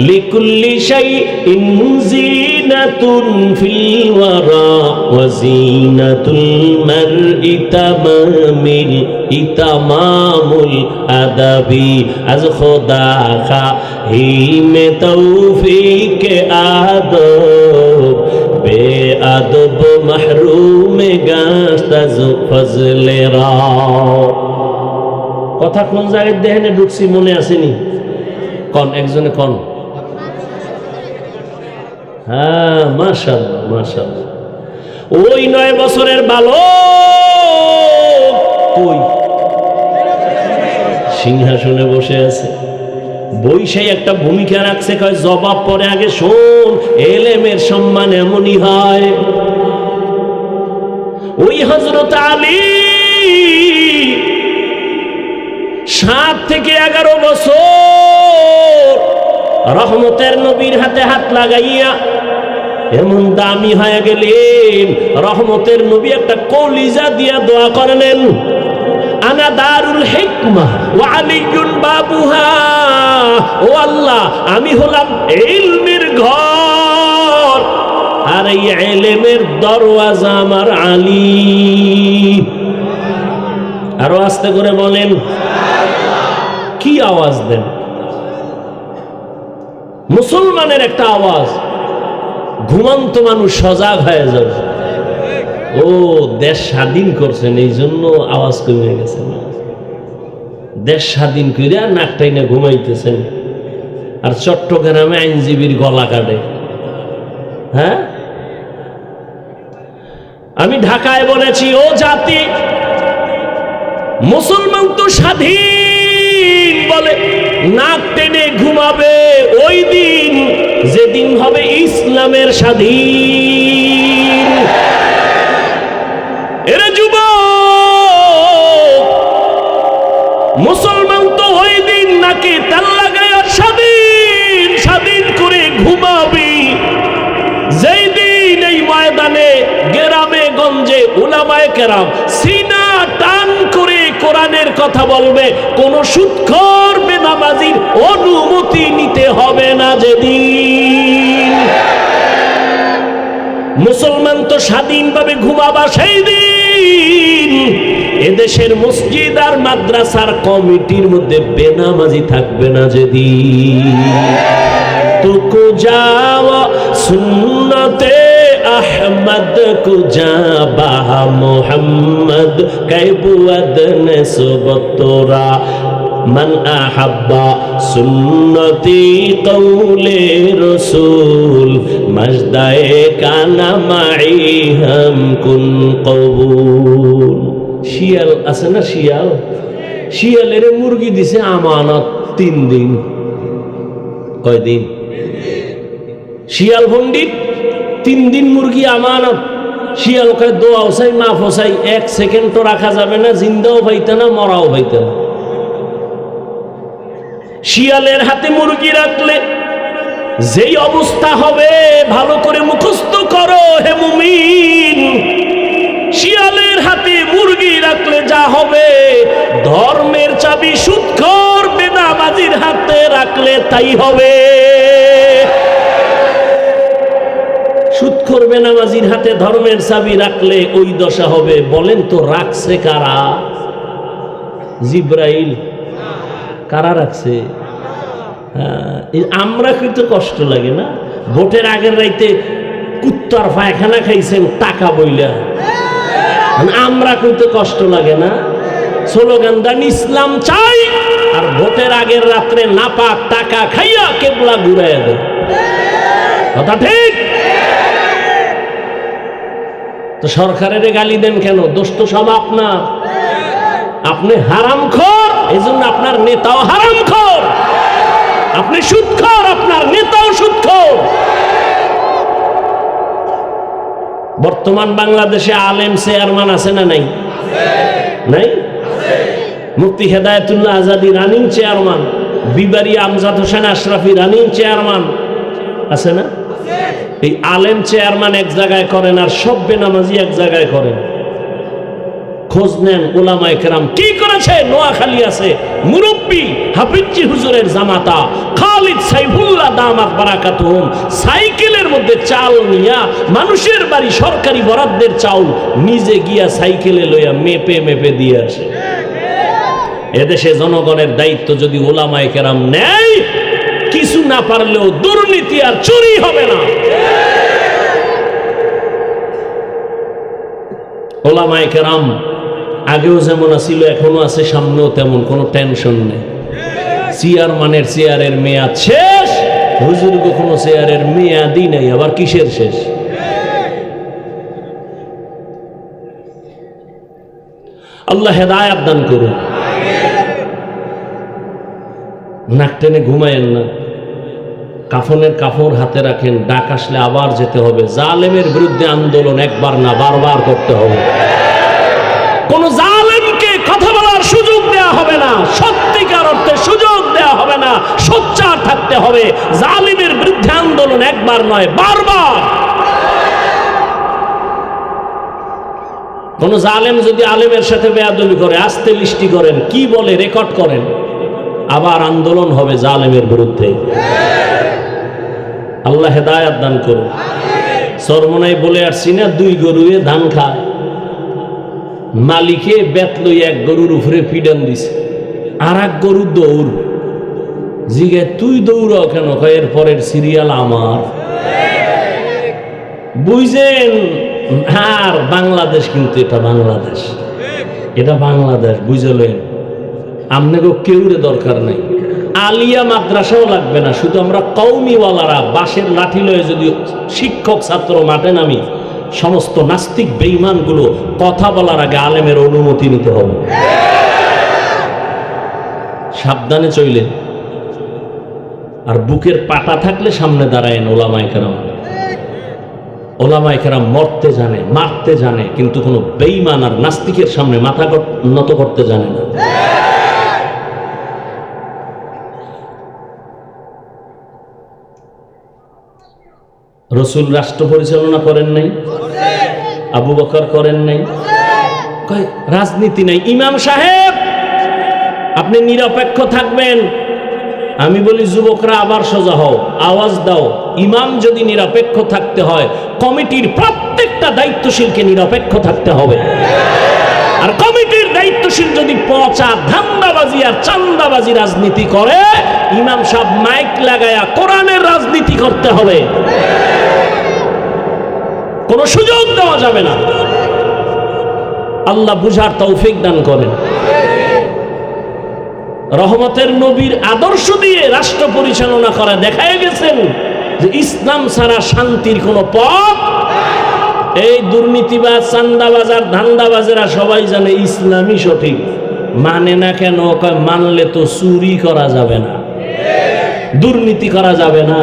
Speaker 1: লিকুল্লি শাইইন জিনাতুন ফিল ওয়ারা ওয়া জিনাতুল মারই তামামিল ইতামামুল আদাবি আজ খোদা খাহিমে তৌফিক আদব বে আদব মাহরুমে গাস্তাজ ফজলে রা। কথা কোন জায়গায় দেখেন ঢুকছি মনে আসেনি? কন একজনে কন। হ্যাঁ, মাশাআল্লাহ মাশাআল্লাহ। ওই 9 বছরের বালক কই? সিংহাসনে বসে আছে, বৈশাই একটা ভূমিকা রাখছে। কয় জবাব পরে, আগে শোন, এলেমের সম্মান এমনই হয়। ওই হযরত আলী 7 থেকে 11 বছর রহমতের নবীর হাতে হাত লাগাইয়া এমন দামি হয়ে গেলেন, রহমতের নবী একটা কলিজা দিয়া দোয়া করলেন, আনা দারুল হিকমা ওয়া আলিয়ুন বাবুহা। ও আল্লাহ, আমি হলাম ইলমের ঘর, আর এই ইলমের দরওয়াজা আমার আলী। আরো আস্তে করে বলেন। কি আওয়াজ দেন? মুসলমানের একটা আওয়াজ, ঘুমন্ত মানুষ সজাগ হয়ে যাবে। ও দেশ স্বাধীন করছেন, এই জন্য আওয়াজ কমে গেছে। দেশ স্বাধীন করে নাকটাই না ঘুমাইতেছেন, আর চট্টগ্রামে আইনজীবীর গলা কাটে। হ্যাঁ, আমি ঢাকায় বলেছি, ও জাতি, মুসলমান তো স্বাধীন বলে নাক টেনে ঘুমাবে ওই দিন যেদিন হবে ইসলামের স্বাধীন। এরে যুবক, মুসলমান তো ওই দিন নাকি তেল লাগায় স্বাধীন উলামায়ে কেরাম সিনা টান করে কোরআনের কথা বলবে, কোন সুদখোর বেনামাজির অনুমতি নিতে হবে না যেদিন। মুসলমান তো স্বাধীনভাবে ঘুমাবা সেই দিন এদেশের মসজিদ আর মাদ্রাসার কমিটির মধ্যে বেনামাজি থাকবে না যেদিন। তুকু যাওয়া সুন্নতে আহমদ কুজা বাহা মোহাম্মদ কাইবুয়াদ নেসবতরা মান আহাব্বা সুন্নতি কৌলে রসুল মজদায়ে কানা মাই হাম কুন কবুল। শিয়াল আছে না, শিয়াল, শিয়ালের মুরগি দিছে আমানত 3 দিন। কয়দিন? শিয়াল পণ্ডিত 3 দিন মুরগি আমানত। শিয়াল কয় দোয়াও চাই মাফও চাই, 1 সেকেন্ড তো রাখা যাবে না, জিন্দাও পাইতে না মরাও পাইতে না। শিয়ালের হাতে মুরগি রাখলে যেই অবস্থা হবে ভালো করে মুখস্থ করো হে মুমিন। শিয়ালের হাতে মুরগি রাখলে যা হবে, ধর্মের চাবি সুদখোর বেনামাজির হাতে রাখলে তাই হবে। সুদখোর বেনামাজির হাতে ধর্মের চাবি রাখলে ওই দশা হবে। বলেন তো রাখছে কারা? জিব্রাইল। কারা রাখছে? আমরা কিন্তু কষ্ট লাগে না? ভোটের আগের রাইতে কুত্তার পায়খানা খাইছেন টাকা বইলা, আমরা কিন্তু কষ্ট লাগে না? স্লোগান দেন ইসলাম চাই, আর ভোটের আগের রাত্রে নাপাক টাকা খাইয়া কেবলা ঘুরাইয়া দেন। কথা ঠিক? তো সরকারের গালি দেন কেন? দোষ তো সব আপনার। আপনি হারামখোর, এজন্য আপনার নেতাও হারামখোর। আপনি সুদখোর, আপনার নেতাও সুদখোর। বর্তমান বাংলাদেশে আলেম চেয়ারম্যান আছে না নাই? নাই? মুফতি হেদায়েতুল্লাহ আজাদি রানিং চেয়ারম্যান, বিবারি আমজাদ হোসেন আশরাফি রানিং চেয়ারম্যান আছে না? এই আলেম চেয়ারম্যান এক জায়গায় করেন আর সব বেনামাজি এক জায়গায় করেন। খোঁজ নেন উলামায়ে কেরাম কি করেছে। নোয়াখালী আছে মুরব্বী হাফিজি হুজুরের জামাতা খালিদ সাইফুল্লাহ দামাত বারাকাতুহুম, সাইকেলের মধ্যে চাল নিয়া মানুষের বাড়ি সরকারি বরাদ্দের চাউল নিজে গিয়া সাইকেলে লইয়া মেপে মেপে দিয়ে আসে। এদেশে জনগণের দায়িত্ব যদি উলামায়ে কেরাম নেয়, কিছু না পারলেও দুর্নীতি আর চুরি হবে না। উলামায়ে কেরাম আগেও যেমন ছিল এখনো আছে, সামনেও তেমন, কোনো টেনশন নেই। চেয়ারম্যানের চেয়ারের মেয়াদ শেষ, হুজুর কোনো চেয়ারের মেয়াদই নেই, আবার কিসের শেষ? আল্লাহ হেদায়েত দান করুন। নাক টেনে ঘুমায়েন না, কাফনের কাপড় হাতে রাখেন, ডাক আসলে আবার যেতে হবে। জালেমের বিরুদ্ধে আন্দোলন একবার না বারবার করতে হবে। কোন জালেমকে কথা বলার সুযোগ দেওয়া হবে না, সত্যিকার অর্থে সুযোগ দেওয়া হবে না, সোচ্চার থাকতে হবে। জালিমের বিরুদ্ধে আন্দোলন একবার নয় বারবার। কোন জালেম যদি আলেমের সাথে বেয়াদবি করে, আস্তে লিস্টি করেন, কি বলে রেকর্ড করেন, আবার আন্দোলন হবে জালেমের বিরুদ্ধে। আল্লাহ হেদায়েত দান করুন। সরমনাই বলে আসছি না, 2 গরুয়ে ধান খায়, মালিকে বেত লই এক গরুর উপরে পিডান দিছে, আর এক গরু দৌড়। জিগে তুই দৌড়াও কেন? এর পরের সিরিয়াল আমার। বুঝছেন? আর বাংলাদেশ কিন্তু এটা বাংলাদেশ, এটা বাংলাদেশ, বুঝলেন? আপনাকেও কেউরে দরকার নাই, আলিয়া মাদ্রাসাও লাগবে না। শুধু আমরা কওমিওয়ালারা বাঁশের লাঠি লয়ে যদি শিক্ষক ছাত্র মাঠে নামি, সমস্ত নাস্তিক বেঈমানগুলো কথা বলার আগে আলেমের অনুমতি নিতে হবে। সাবধানে চইলেন। আর বুকের পাটা থাকলে সামনে দাঁড়ায়েন। ওলামায়ে কেরাম, ওলামায়ে কেরাম মরতে জানে, মারতে জানে, কিন্তু কোনো বেঈমান আর নাস্তিকের সামনে মাথা নত করতে জানে না। রাসূল রাষ্ট্র পরিচালনা করেন নাই? আবু বকর করেন নাই? কয় রাজনীতি নাই। ইমাম সাহেব আপনি নিরপেক্ষ থাকবেন। আমি বলি যুবকরা আবার সোজা হও, আওয়াজ দাও। ইমাম যদি নিরপেক্ষ থাকতে হয়, কমিটির প্রত্যেকটা দায়িত্বশীলকে নিরপেক্ষ থাকতে হবে। আর কমিটির দায়িত্বশীল যদি পচা ধান্দাবাজি আর চান্দাবাজি রাজনীতি করে, ইমাম সাহেব মাইক লাগায়া কোরআনের রাজনীতি করতে হবে। কোনো সুযোগ দেওয়া যাবে না। আল্লাহ বুঝার তৌফিক দান করেন। রহমতের নবীর আদর্শ দিয়ে রাষ্ট্র পরিচালনা করা দেখায় গেছেন যে ইসলাম ছাড়া শান্তির কোনো পথ। এই দুর্নীতিবাজ, চান্দাবাজার, ধান্দাবাজেরা সবাই জানে ইসলামই সঠিক, মানে না কেন? মানলে তো চুরি করা যাবে না, দুর্নীতি করা যাবে না,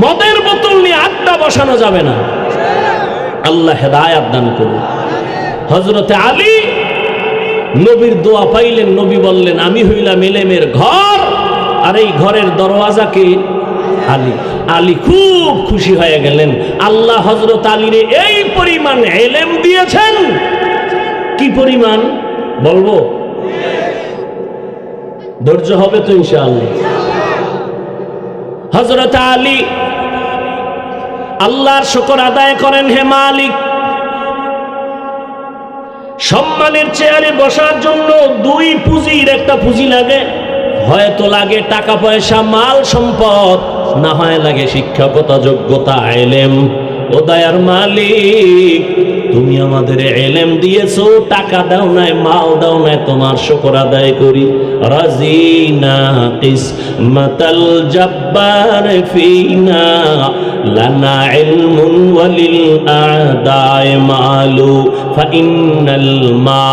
Speaker 1: মদের বোতল নিয়ে আড্ডা বসানো যাবে না। আল্লাহ হেদায়েত দান করুন। হযরতে আলী নবীর দোয়া পাইলেন। নবী বললেন, আমি হইলাম এলেমের ঘর, আর এই ঘরের দরওয়াজাকে আলী। আলী খুব খুশি হয়ে গেলেন। আল্লাহ হযরত আলীরে এই পরিমাণ এলেম দিয়েছেন। কি পরিমাণ বলবো? ধৈর্য হবে তো ইনশাআল্লাহ। হযরত আলী আল্লাহর শুকর আদায় করেন। হে মালিক, সম্মানের চেয়ারে বসার জন্য দুই পুঁজির একটা পুঁজি লাগে। হয়তো লাগে টাকা পয়সা, মাল সম্পদ, না হয় লাগে শিক্ষকতা, যোগ্যতা, ইলম। ও দয়ার মালিক, তুমি আমাদের ইলম দিয়েছো, টাকা দাও নাই, মাল দাও নাই, তোমার শুকর আদায় করি। রাজিনা কিসমাতাল জাব্বার ফিনা, লানা ইলমুন ওয়ালিল আদায় মালু, ফাইন্নাল মা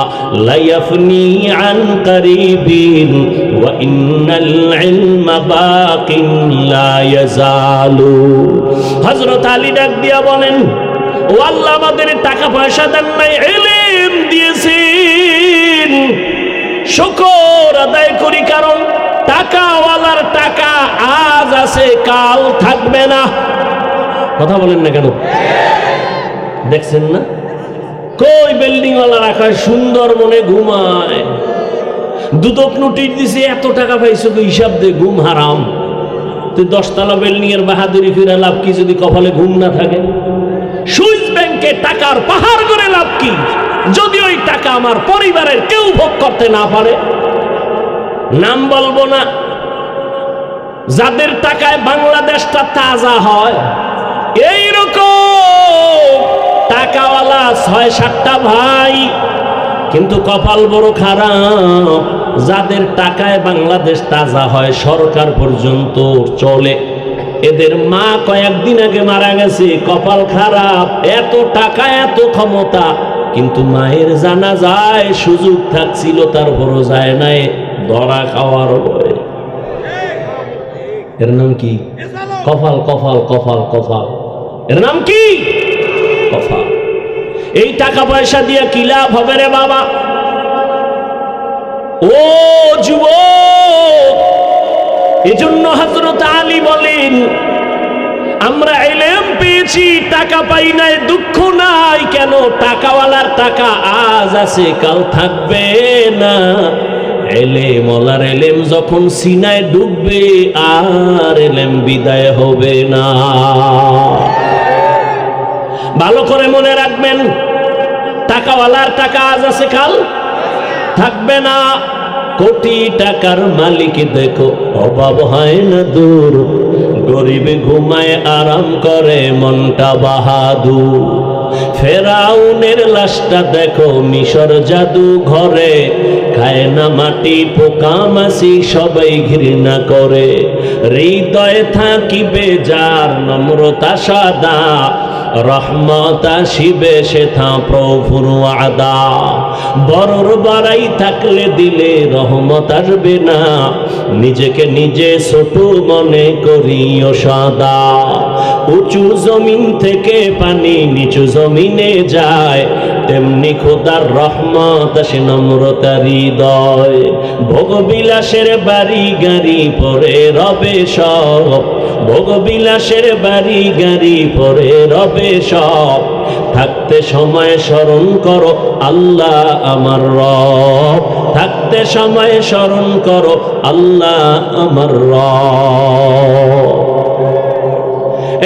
Speaker 1: লা ইয়াফনি আন কারিবিন, ওয়া ইন্নাল ইলমা বাকিন লা ইয়াজালু। হযরত আলী ডাক দিয়া বলেন, ও আল্লাহ, আমাদের টাকা পয়সা দেন নাই, ইলম দিয়েছেন, শুকর আদায় করি। কারণ টাকাওয়ালার টাকা আজ আছে, কাল থাকবে না। কথা বলেন না কেন? দেখছেন না কই বিল্ডিং ওয়ালা রাখায় সুন্দর মনে ঘুমায়, দুদক নোটিশ দিছে, এত টাকা পাইছো তো হিসাব দে, ঘুম হারাম। তুই 10 তলা বিল্ডিং এর বাহাদুরি ফিরে লাভ কি যদি কপালে ঘুম না থাকে? সুইস ব্যাংকে টাকার পাহাড় করে লাভ কি যদি ওই টাকা আমার পরিবারের কেউ ভোগ করতে না পারে? নাম বলবো না, যাদের টাকায় বাংলাদেশটা তাজা হয়, এইরকম টাকাওয়ালা 6-7টা ভাই, কিন্তু কপাল বড় খারাপ। যাদের টাকায় বাংলাদেশ তাজা হয়, সরকার পর্যন্ত চলে। এদের মা কয়েকদিন আগে মারা গেছে, কপাল খারাপ। এত টাকা, এত ক্ষমতা, কিন্তু মায়ের জানাজায় সুযোগ থাকছিল, তারপরও যায় নাই, ধরা খাওয়ার ভয়। এর নাম কি? কপাল, কপাল, কপাল, কপাল। এর নাম কি? কপাল। এই টাকা পয়সা দিয়ে কি লাভ হবে রে বাবা? ও যুবক, এজন্য হযরত আলী বলেন, আমরা ইলম পেয়েছি, টাকা পাই নাই, দুঃখ নাই। কেন? টাকাওয়ালার টাকা আজ আছে, কাল থাকবে না। ইলম ওয়ালার ইলম যখন সিনায় ডুববে, আর ইলম বিদায় হবে না। ভালো করে মনে রাখবেন, টাকাওয়ালার টাকা আজ আছে, কাল থাকবে না। কোটি টাকার মালিক দেখো, অভাব হয় না দূর, গরিবে ঘুমায় আরাম করে মনটা বাহাদুর। ফেরাউনের লাশটা দেখো, মিশর জাদু ঘরে, খায় না মাটি, পোকা মাছি সবাই ঘৃণা করে। হৃদয়ে থাকিবে যার নম্রতা সাদা, রহমত আসিবে সেথা প্রভুর ওয়াদা। বড়র বাড়াই থাকলে দিলে রহমত আসবে না, নিজেকে নিজে ছোট মনে করিও সদা। উঁচু জমিন থেকে পানি নিচু জমিনে যায়, তেমনি খোদার রহমত আসে নম্রতার হৃদয়। ভোগবিলাসের বাড়ি গাড়ি পরে রবে সব, ভোগবিলাসের বাড়ি গাড়ি পরে রবে সব, থাকতে সময় স্মরণ করো আল্লাহ আমার রব, থাকতে সময় স্মরণ করো আল্লাহ আমার রব।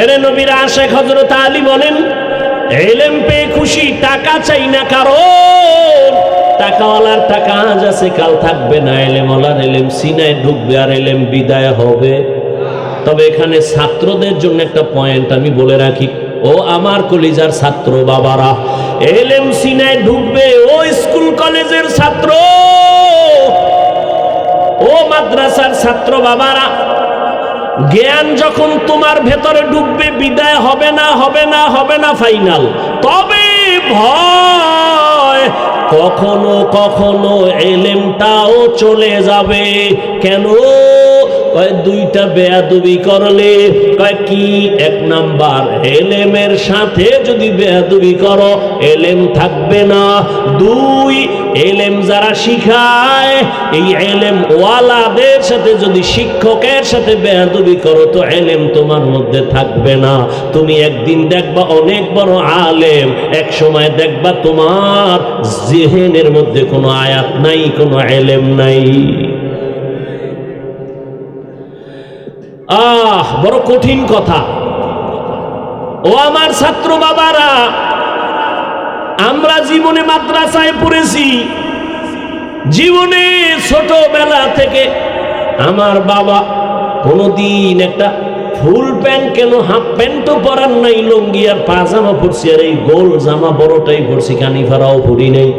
Speaker 1: এরে নবীর আশিক হযরত আলী বলেন, ইলম পেয়ে খুশি, টাকা চাই না কারণ টাকাওয়ালার টাকা আজ আছে কাল থাকবে না, ইলমওয়ালার ইলম সিনায় ঢুকবে আর ইলম বিদায় হবে। তবে এখানে ছাত্রদের জন্য একটা পয়েন্ট আমি বলে রাখি, ও আমার কলিজার ছাত্র বাবারা, ইলম সিনায় ঢুকবে ও স্কুল কলেজের ছাত্র, ও মাদ্রাসার ছাত্র বাবারা, জ্ঞান যখন তোমার ভেতরে ঢুকবে বিদায় হবে না, হবে না, হবে না ফাইনাল। তবে ভয় কখনো কখনো ইলমটাও চলে যাবে। কেন? কয় দুইটা বেয়াদবি করলে। কয় কি? এক নাম্বার, ইলমের সাথে যদি বেয়াদবি করো ইলম থাকবে না। দুই, ইলম যারা শিখায় এই ইলম ওয়ালাদের সাথে যদি শিক্ষকের সাথে বেয়াদবি করো তো ইলম তোমার মধ্যে থাকবে না। তুমি একদিন দেখবা অনেক বড় আলেম, এক সময় দেখবা তোমার জিহনের মধ্যে কোনো আয়াত নাই, কোনো ইলম নাই। বড় কঠিন কথা। ও আমার ছাত্র বাবারা, আমরা জীবনে মাদ্রাসায় পড়েছি, জীবনে ছোটবেলা থেকে আমার বাবা কোনদিন একটা ফুল প্যান্ট, কেন হাফ প্যান্টও পরার নাই, লুঙ্গি আর পাজামা পরছি, আর এই গোল জামা বড়টাই পরছি, কানিফারাও পরি নাই।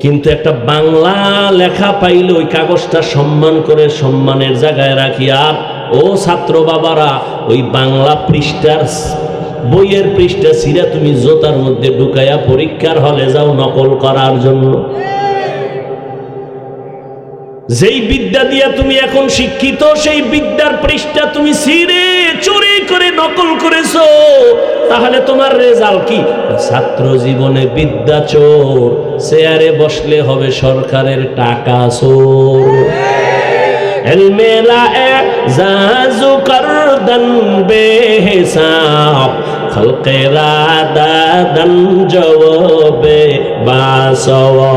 Speaker 1: কিন্তু একটা বাংলা লেখা পাইলে ওই কাগজটা সম্মান করে সম্মানের জায়গায় রাখি। আর ও ছাত্র বাবারা, ওই বাংলা পৃষ্ঠার বইয়ের পৃষ্ঠা ছিঁড়া তুমি জোতার মধ্যে ঢুকাইয়া পরীক্ষার হলে যাও নকল করার জন্য। যেই বিদ্যা দিয়া তুমি এখন শিক্ষিত, সেই বিদ্যার পৃষ্ঠা তুমি ছিঁড়ে চুরি করে নকল করেছো, তাহলে তোমার রেজাল্ট কি? ছাত্র জীবনে বিদ্যা চোর, চেয়ারে বসলে হবে সরকারের টাকা চোর। এলমেলা জাজু করদন বেহিসাব, খলকেরা দাদন জওয়াবে বাসও।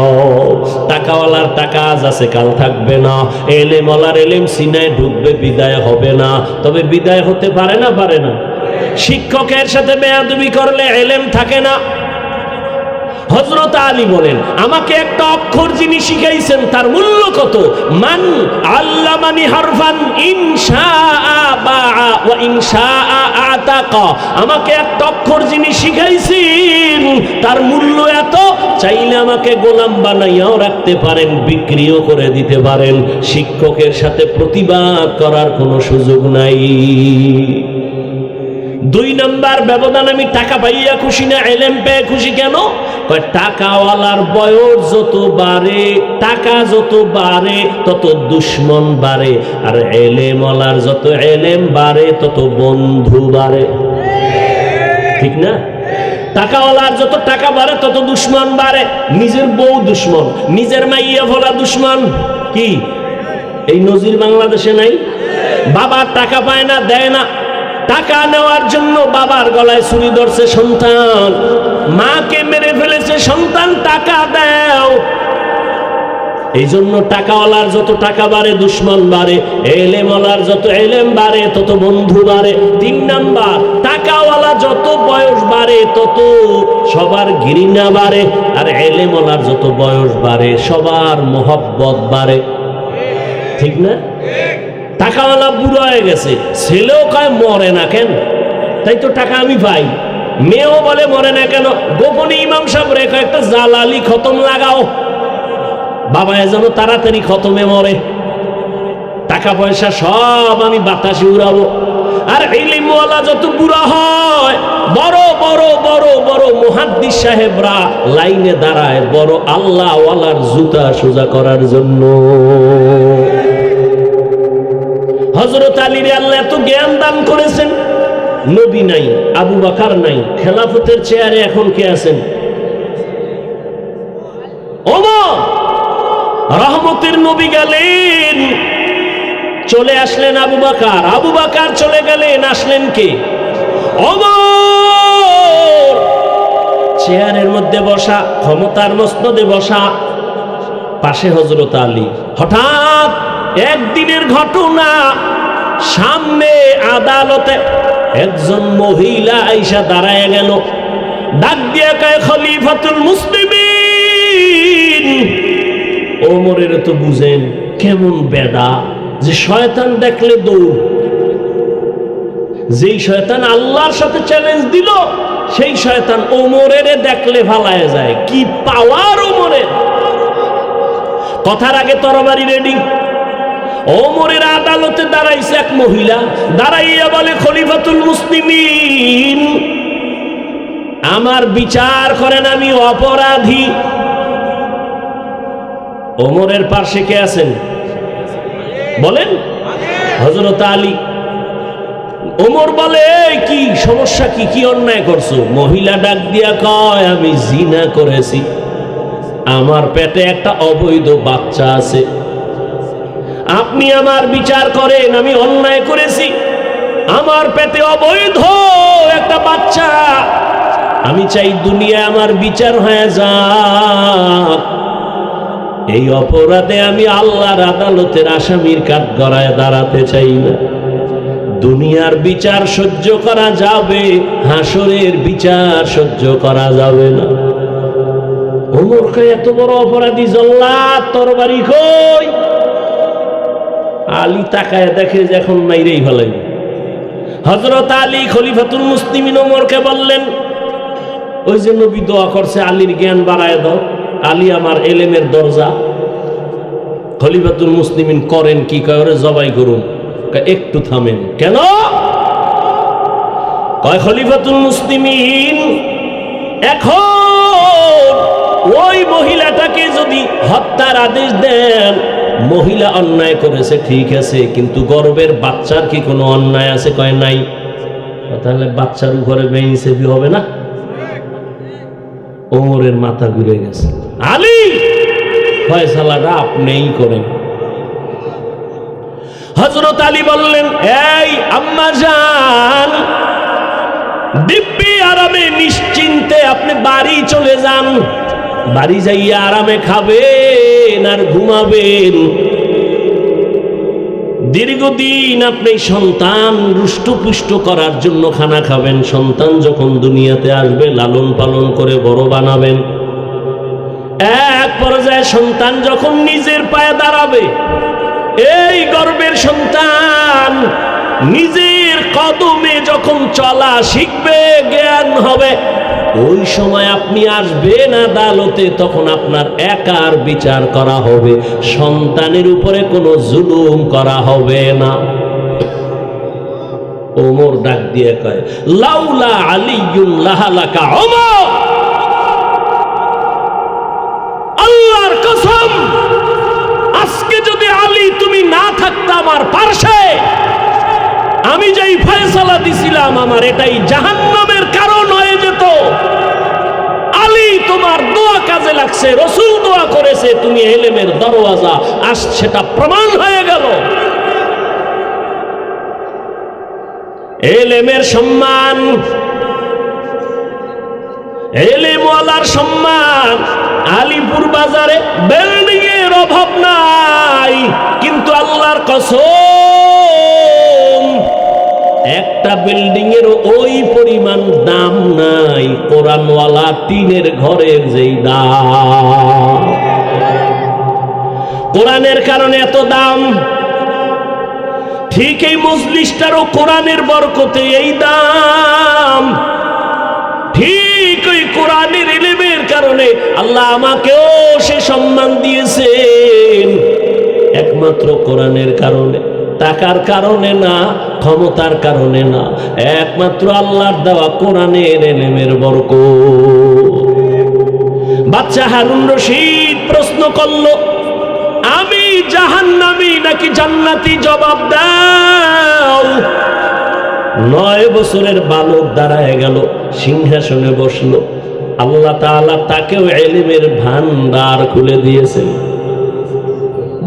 Speaker 1: টাকাওয়ালার টাকা আজ আছে কাল থাকবে না, এলেমওয়ালার এলেম সিনায় ঢুকবে বিদায় হবে না। তবে বিদায় হতে পারে না, পারে না। শিক্ষকের সাথে বেয়াদবি করলে এলেম থাকে না। হযরত আলী বলেন, আমাকে একটা অক্ষর যিনি শিখাইছেন তার মূল্য কত? মান আল্লামানি হারফান ইনশাআ বাআ ওয়া ইনশাআ আতাকা। আমাকে একটা অক্ষর যিনি শিখাইছেন তার মূল্য এত, চাইলে আমাকে গোলাম বানাইয়াও রাখতে পারেন, বিক্রিও করে দিতে পারেন। শিক্ষকের সাথে প্রতিবাদ করার কোনো সুযোগ নাই। দুই নাম্বার ব্যবধান, আমি টাকা পাইয়া খুশি না, ইলম পেয়ে খুশি। কেন? টাকাওয়ালার বয়স যত বাড়ে, টাকা যত বাড়ে তত দুশ্মন বাড়ে, আর ইলমওয়ালার যত ইলম বাড়ে তত বন্ধু বাড়ে। ঠিক না? টাকাওয়ালার যত টাকা বাড়ে তত দুশ্মন বাড়ে। নিজের বউ দুশ্মন, নিজের মাইয়া ভোলা দুশ্মন। কি এই নজির বাংলাদেশে নাই? বাবার টাকা পায় না, দেয় না, টাকা নেওয়ার জন্য বাবার গলায় ছুরি ধরছে সন্তান, মাকে মেরে ফেলেছে সন্তান, টাকা দাও। এই জন্য টাকাওয়ালার যত টাকা বাড়ে দুশ্মন বাড়ে, এলেমওয়ালার যত এলেম বাড়ে তত বন্ধু বাড়ে। তিন নাম্বার, টাকাওয়ালা যত বয়স বাড়ে তত সবার ঘৃণা বাড়ে, আর এলেমওয়ালার যত বয়স বাড়ে সবার মোহব্বত বাড়ে। ঠিক না? টাকাওয়ালা বুড়ো হয়ে গেছে, ছেলেও কয় মরে না কেন, তাই তো টাকা আমি পাই। মেয়েও বলে মরে না কেন। গোপনে ইমাম সাহেব রেখে একটা জালালি খতম লাগাও, বাবা যেন তাড়াতাড়ি খতমে মরে। টাকা পয়সা সব আমি বাতাসে উড়াবো। আর ইলমওয়ালা যত বুড়া হয়, বড় বড় বড় বড় মুহাদ্দিস সাহেবরা লাইনে দাঁড়ায় বড় আল্লাহওয়ালার জুতা সোজা করার জন্য। হযরত আলীর আল্লাহ এত জ্ঞান দান করেছেন, নবী নাই, আবু বকর নাই, খেলাফতের চেয়ারে এখন কে আছেন? ওমর। রহমতের নবী গেলেন, চলে আসলেন আবু বকর, আবু বকর চলে গেলেন, আসলেন কে? ওমর। চেয়ারের মধ্যে বসা, ক্ষমতার মসনদে বসা, পাশে হযরত আলী। হঠাৎ একদিনের ঘটনা, সামনে আদালতে একজন মহিলা আইসা দাঁড়ায় গেল, ডাক দিয়ে কয়, খলিফাতুল মুসলিমিন। ওমরের তো বুঝেন কেমন বেডা, যে শয়তান দেখলে দৌড়, যেই শয়তান আল্লাহর সাথে চ্যালেঞ্জ দিল, সেই শয়তান ওমরের দেখলে ভালায় যায়। কি পাওয়ার ওমরের! কথার আগে তরবারি রেডি। ওমরের আদালতে দাঁড়াইছে এক মহিলা, দাঁড়াইয়া বলে, খলিফাতুল মুসলিমিন, আমার বিচার করেন, আমি অপরাধী। ওমরের পাশে কে আছেন বলেন? হযরত আলী। ওমর বলে, কি সমস্যা, কি কি অন্যায় করছো? মহিলা ডাক দিয়া কয়, আমি জিনা করেছি, আমার পেটে একটা অবৈধ বাচ্চা আছে, আপনি আমার বিচার করেন, আমি অন্যায় করেছি, আমার পেটে অবৈধ একটা বাচ্চা, আমি চাই দুনিয়া আমার বিচার হয়ে যাক। এই অপরাধে আমি আল্লাহর আদালতের আসামির কাঠগড়ায় দাঁড়াতে চাই না। দুনিয়ার বিচার সহ্য করা যাবে, হাসরের বিচার সহ্য করা যাবে না। ওমর কয়, এত বড় অপরাধী জল্লাদ, তরবারি কই? আলী তাকায় দেখে যে এখন মাইরেই ফেলাই। হযরত আলী খলিফাতুল মুসলিমিন ওমরকে বললেন, ওই যে নবী দোয়া করছে, আলীর জ্ঞান বাড়ায় দাও, আলী আমার এলেমের দরজা। খলিফাতুল মুসলিমিন করেন কি? কয়, ওরে জবাই করুন। একটু থামেন। কেন? কয়, খলিফাতুল মুসলিমিন, এখন ওই মহিলাটাকে যদি হত্যার আদেশ দেন, মহিলা অন্যায় করেছে ঠিক আছে, কিন্তু গর্ভের বাচ্চার কি কোনো অন্যায় আছে? কয় নাই। তাহলে বাচ্চার উপরে বেইনসাফি হবে না? ওমরের মাথা ঘুরে গেছে। আলী, ফয়সালাটা আপনিই করেন। হযরত আলী বললেন, এই আম্মা জান, দিব্যি আরামে নিশ্চিন্তে আপনি বাড়ি চলে যান, বাড়ি যাইয়া আরামে খাবেন আর ঘুমাবেন। দীর্ঘদিন আপনি সন্তান রুষ্টপুষ্ট করার জন্য খানা খাবেন, সন্তান যখন দুনিয়াতে আসবে লালন পালন করে বড় বানাবেন। এক পর্যায়ে সন্তান যখন নিজের পায়ে দাঁড়াবে, এই গর্ভের সন্তান নিজের কদমে যখন চলা শিখবে, জ্ঞান হবে, ওই সময় আপনি আসবেন আদালতে, তখন আপনার একার বিচার করা হবে, সন্তানের উপরে কোনো জুলুম করা হবে না। ওমর ডাক দিয়ে কয়, লাউলা আলিয়ুন লাহালাকা ওমর, আল্লাহর কসম, আজকে যদি আলী তুমি না থাকতা আমার পার্শ্বে, আমি যেই ফয়সালা দিছিলাম, আমার এটাই জাহান্নামের কারণ হয়ে যেত। আলী, তোমার দোয়া কাজে লাগছে, রাসূল দোয়া করেছে, তুমি ইলমের দরওয়াজা, আজ সেটা প্রমাণ হয়ে গেল। ইলমের সম্মান, ইলমওয়ালার সম্মান। আলীপুর বাজারে বিল্ডিং এর অভাব নাই, কিন্তু আল্লাহর কসম, একটা বিল্ডিং এর ওই পরিমাণ দাম নাই কোরআনওয়ালা টিনের ঘরের যেই দাম। কোরআনের কারণে এত দাম, ঠিক এই মজলিসটারও কোরআনের বরকতে এই দাম। ঠিক ওই কোরআনের ইলমের কারণে আল্লাহ আমাকেও সে সম্মান দিয়েছেন, একমাত্র কোরআনের কারণে, টাকার কারণে না, ক্ষমতার কারণে না, একমাত্র আল্লাহর দেওয়া কোরআনের ইলমের বরকত। বাচ্চা হারুন রশিদ প্রশ্ন করল, আমি জাহান্নামী নাকি জান্নাতি জবাব দাও। 9 বছরের বালক দাঁড়ায় গেল, সিংহাসনে বসলো। আল্লাহ তাআলা তাকেও ইলমের ভান্ডার খুলে দিয়েছেন।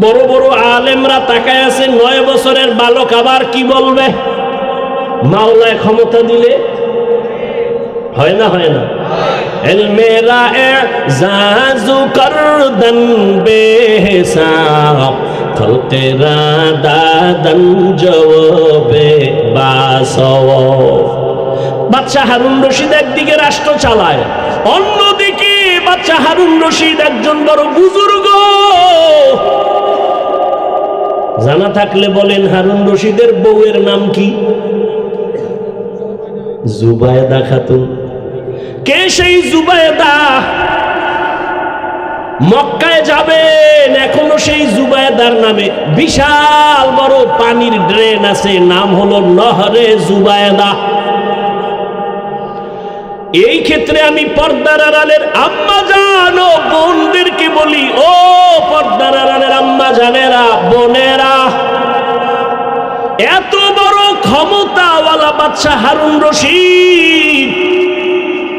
Speaker 1: বড় বড় আলেমরা তাকায় আছে, 9 বছরের বালক আবার কি বলবে? মাওলায় ক্ষমতা দিলে হয় না, হয় না? ইলমেরা এজাজু করদন বেহিসাব, খলকেরা দাদন জওয়াবে বাসও। বাদশা হারুন রশিদ একদিকে রাষ্ট্র চালায়, অন্যদিকে বাদশা হারুন রশিদ একজন বড় বুজুর্গ। জানা থাকলে বলেন, হারুন রশিদের বউয়ের নাম কি? জুবায়দা খাতুন। কে সেই জুবায়দা? মক্কায় যাবেন, এখনো সেই জুবায়দার নামে বিশাল বড় পানির ড্রেন আছে, নাম হলো নহরে জুবায়দা। এই ক্ষেত্রে আমি পর্দার আড়ালের আম্মা জান ও বোনদেরকে বলি, ও পর্দার আড়ালের আম্মা জানেরা, বোনেরা, এত বড় ক্ষমতাওয়ালা বাদশা হারুন রশিদ,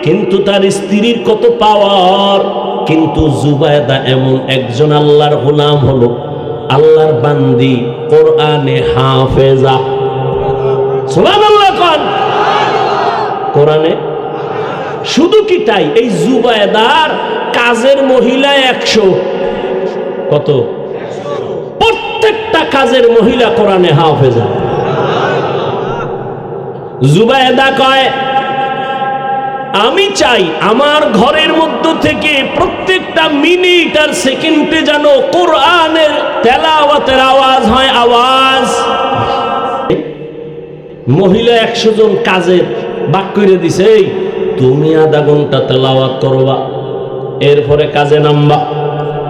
Speaker 1: কিন্তু তার স্ত্রীর কত পাওয়ার। কিন্তু জুবায়দা এমন একজন আল্লাহর গোলাম, হলো আল্লাহর বান্দি, কোরআনে হাফেজা। সুবহানাল্লাহ কোন? কোরআনে। শুধু কি তাই, এই জুবায়দার কাজের মহিলা 100। কত? প্রত্যেকটা কাজের মহিলা কোরআনে হাফেজা। জুবায়দা কয়, আমি চাই আমার ঘরের মধ্য থেকে প্রত্যেকটা মিনিট আর সেকেন্ডে যেন কোরআনের তেলাওয়াতের আওয়াজ হয়। আওয়াজ। মহিলা 100 জন কাজের বাক করে দিছে, এই তুমি আধা ঘন্টা তেলাওয়াত করবা, এরপরে কাজে নামবা।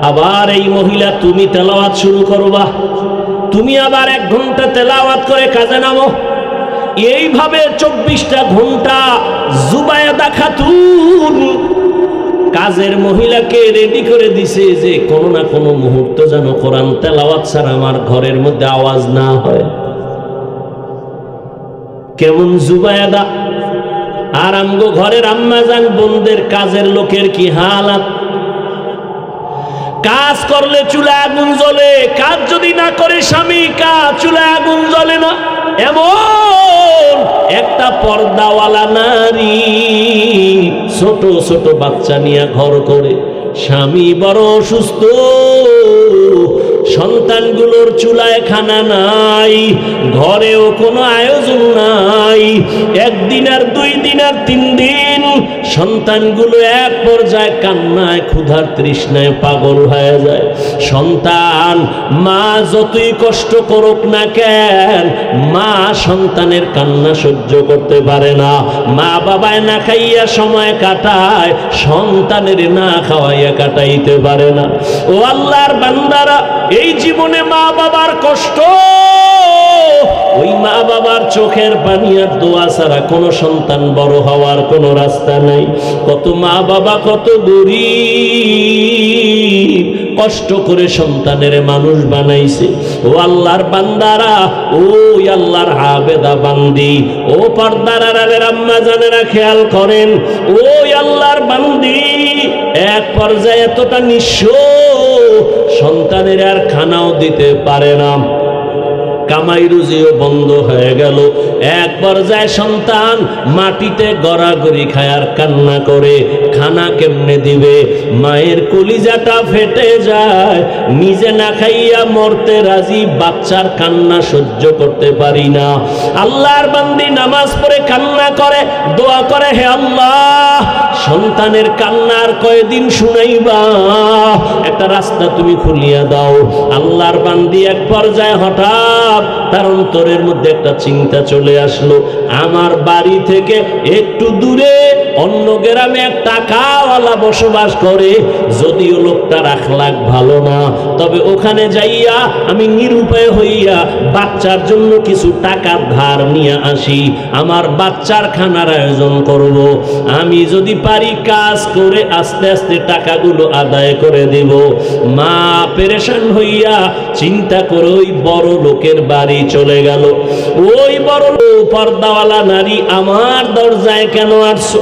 Speaker 1: আবার এই মহিলা তুমি তেলাওয়াত শুরু করবা, তুমি আবার 1 ঘন্টা তেলাওয়াত করে কাজে নামো। এইভাবে 24টা ঘন্টা জুবায়দা খাতুন কাজের মহিলাকে রেডি করে দিছে, যে কোনো না কোনো মুহূর্ত যেন কোরআন তেলাওয়াত ছাড়া আমার ঘরের মধ্যে আওয়াজ না হয়। কেমন জুবায়দা! আর আমগো ঘরের আম্মাজান বোনদের কাজের লোকের কি হালাত! কাজ করলে চুলা আগুন জ্বলে, কাজ যদি না করে স্বামী, কাজ চুলা আগুন জ্বলে না। এমন একটা পর্দাওয়ালা নারী ছোট ছোট বাচ্চা নিয়ে ঘর করে, স্বামী বড় অসুস্থ, সন্তানগুলোর চুলায় খানা নাই, ঘরেও কোনো আয়োজন নাই। 1 দিন আর 2 দিন আর 3 দিন সন্তানগুলো এক পর্যায়ে কান্নায় ক্ষুধার তৃষ্ণায় পাগল হয়ে যায়। সন্তান, মা যতই কষ্ট করুক না কেন, মা সন্তানের কান্না সহ্য করতে পারে না। মা বাবায় না খাইয়া সময় কাটায়, সন্তানের না খাওয়াইয়া কাটাইতে পারে না। ও আল্লাহর বান্দারা, এই জীবনে মা বাবার কষ্ট, ওই মা বাবার চোখের পানি আর দোয়া ছাড়া কোনো সন্তান বড় হওয়ার কোনো রাস্তা নাই। কত মা বাবা কত গরীব, কষ্ট করে সন্তানের মানুষ বানাইছে। ও আল্লাহর বান্দারা, ওই আল্লাহর আবেদা বান্দি, ও পর্দার আড়ালের আম্মা জানেরা খেয়াল করেন, ওই আল্লাহর বান্দি এক পর্যায়ে এতটা নিঃস্ব, সন্তানের আর খানাও দিতে পারে না, কামাই রুজিও বন্ধ হয়ে গেল। এক পর্যায়ে সন্তান মাটিতে গড়াগড়ি খায় আর কান্না করে, খানা কেমনে দিবে? মায়ের কলিজাটা ফেটে যায়, নিজে না খাইয়া মরতে রাজি, বাচ্চার কান্না সহ্য করতে পারি না। আল্লাহর বান্দি নামাজ পড়ে কান্না করে, দোয়া করে, হে আল্লাহ, সন্তানের কান্নার কয়দিন শুনাইবা, একটা রাস্তা তুমি খুলিয়া দাও। আল্লাহর বান্দি এক পর্যায়ে হঠাৎ তার অন্তরের মধ্যে একটা চিন্তা চলে আসলো, আমার বাড়ি থেকে একটু দূরে অন্য গ্রামে এক টাকাওয়ালা বসবাস করে, যদিও লোকটার আখলাক ভালো না, তবে ওখানে যাইয়া আমি নিরুপায় হইয়া বাচ্চার জন্য কিছু টাকা ধার নিয়ে আসি, আমার বাচ্চার খানার আয়োজন করব। আমি যদি পারি কাজ করে আস্তে আস্তে টাকাগুলো আদায় করে দেব। মা পেরেশান হইয়া চিন্তা করে ওই বড় লোকের বাড়ি চলে গেল। ওই বড় পর্দাওয়ালা নারী, আমার দরজায় কেন আসছো?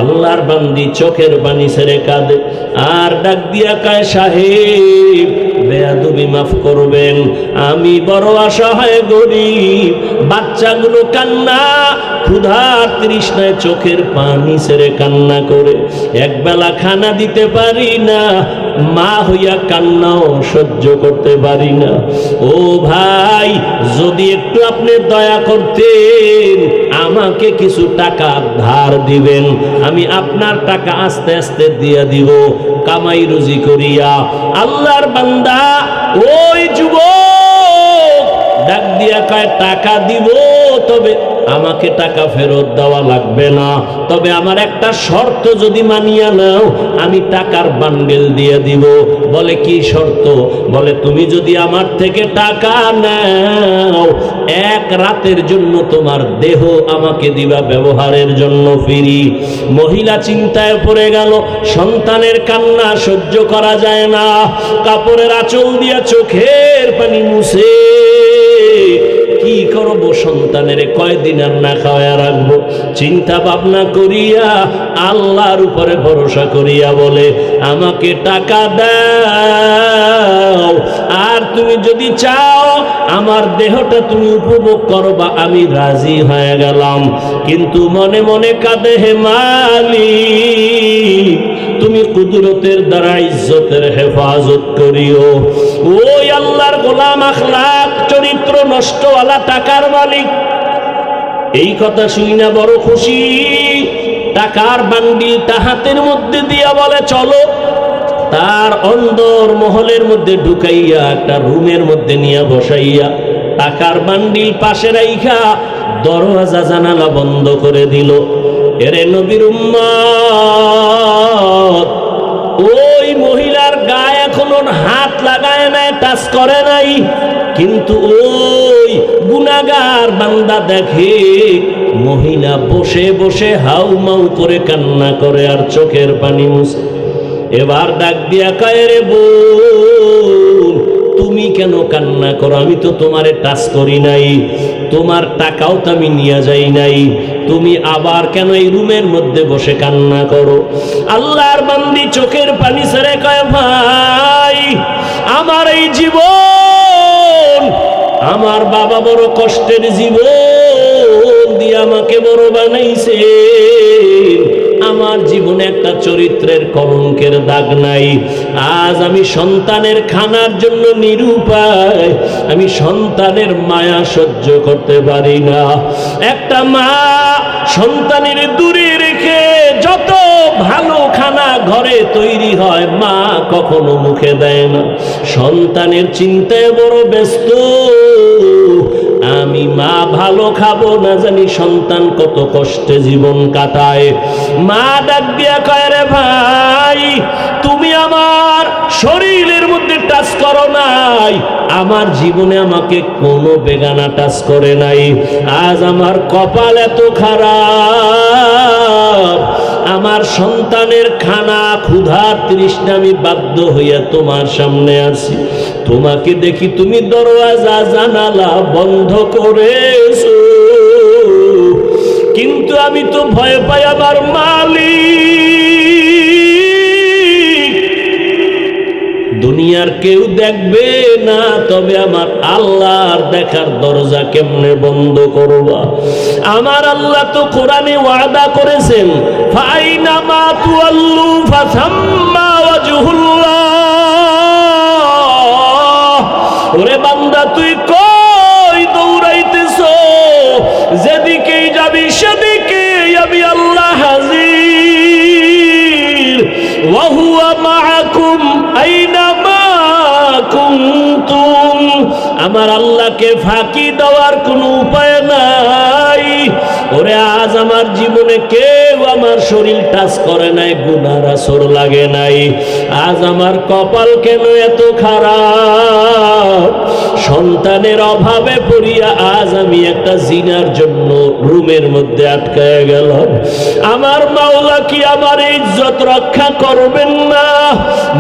Speaker 1: আল্লাহর বান্দি চোখের পানি ছেড়ে কাঁদে আর ডাক দিয়া কয়, সাহেব বেয়াদবি মাফ করবেন, আমি বড় অসহায় গরিব, বাচ্চাগুলো কান্না ক্ষুধার তৃষ্ণায় চোখের পানি ছেড়ে কান্না করে, একবেলা খানা দিতে পারি না, মা হইয়া কান্নাও সহ্য করতে পারি না। ও ভাই, যদি একটু আপনি দয়া করতেন, আমাকে কিছু টাকা ধার দিবেন, আমি আপনার টাকা আস্তে আস্তে দিয়ে দিব কামাই রুজি করিয়া। আল্লাহর বান্দা ওই যুবক ডাক দিয়া কয়, টাকা দিব, তবে আমাকে টাকা ফেরত দেওয়া লাগবে না, তবে আমার একটা শর্ত যদি মানিয়া নাও, আমি টাকার বান্ডেল দিয়ে দিব। বলে কি শর্ত? বলে তুমি যদি আমার থেকে টাকা নাও, এক রাতের জন্য তোমার দেহ আমাকে দিবা ব্যবহারের জন্য ফ্রি। মহিলা চিন্তায় পড়ে গেল, সন্তানের কান্না সহ্য করা যায় না, কাপড়ের আঁচল দিয়া চোখের পানি মুছে কি করব, সন্তানের কয়দিন আর না খাওয়া রাখবো। চিন্তা ভাবনা করিয়া আল্লাহর উপরে ভরসা করিয়া বলে, আমাকে টাকা দাও, আর তুমি যদি চাও আমার দেহটা তুমি উপভোগ করবা, আমি রাজি হয়ে গেলাম। কিন্তু মনে মনে কাঁদে, হে মালিক, তুমি কুদরতের দ্বারা ইজ্জতের হেফাজত করিও। ওই আল্লাহর গোলাম আখলাক চরিত্র নষ্টওয়ালা টাকার মালিক এই কথা শুই না বড় খুশি, টাকার বান্ডিলটা হাতের মধ্যে দিয়া বলে, চলো। তার অন্দর মহলের মধ্যে ঢুকাইয়া একটা রুমের মধ্যে নিয়ে বসাইয়া টাকার বান্ডিল পাশে রাইখা দরওয়াজা জানালা বন্ধ করে দিল। এরে নবীর উম্মত, ওই মহিলার গায়ে এখনো হাত লাগায় নাই, টাচ করে নাই, কিন্তু ওই গুনাহগার বান্দা দেখে মহিলা বসে বসে হাউমাউ করে কান্না করে আর চোখের পানি মুছে। এবার ডাক দিয়া কয়, রে বোন, তুমি কেন কান্না করো? আমি তো তোমারে টাচ করি নাই, তোমার টাকাও তো আমি নিয়ে যাই নাই, তুমি আবার কেন এই রুমের মধ্যে বসে কান্না করো? আল্লাহর বান্দি চোখের পানি ছেড়ে কয়, ভাই, আমার এই জীবন, আমার বাবা বড় কষ্টের জীবন দিয়ে আমাকে বড় বানাইছে, আমার জীবনে একটা চরিত্রের কলঙ্কের দাগ নাই। আজ আমি সন্তানের খানার জন্য নিরুপায়, আমি সন্তানের মায়া সহ্য করতে পারি না। একটা মা সন্তানের দূরে রেখে যত ভালো খানা ঘরে তৈরি হয়, মা কখনো মুখে দেয় না, সন্তানের চিন্তায় বড় ব্যস্ত। আমি মা ভালো খাবো না জানি সন্তান কত কষ্টে জীবন কাটায়। মা ডাক দিয়া কয়, রে ভাই, তুমি আমার শরীরের মধ্যে টাচ করো নাই, আমার জীবনে আমাকে কোনো বেগানা টাচ করে নাই। আজ আমার কপাল এত খারাপ, আমার সন্তানের খানা ক্ষুধার তৃষ্ণা আমি বাধ্য হইয়া তোমার সামনে আছি। তোমাকে দেখি তুমি দরওয়াজা জানালা বন্ধ করেছো, কিন্তু আমি তো ভয় পাই আমার মালিক দুনিয়ার কেউ দেখবে না, তবে আমার আল্লাহর দেখার দরজা কেমনে বন্ধ করবা? আমার আল্লাহ তো কোরআনে ওয়াদা করেছেন, ফাইনামা তুআল্লু ফাসাম্মা ওয়াজহুল্লাহ। ওরে বান্দা, তুই কই দৌড়াইতেছো? যেদিকেই যাবি সেদিকেই আমি আল্লাহ হাজির। ওয়া হুয়া মাআকুম আইনামা কুনতুম। আমার আল্লাহকে ফাঁকি দেওয়ার কোনো উপায় নাই। ওরে আজ আমার জীবনে কেউ আমার শরীর টাচ করে নাই, গুনার আসর লাগে নাই। আজ আমার কপাল কেন এত খারাপ? সন্তানের অভাবে পড়িয়া আজ আমি একটা জিনার জন্য রুমের মধ্যে আটকায় গেলাম। আমার মাওলা কি আমার ইজ্জত রক্ষা করবেন না?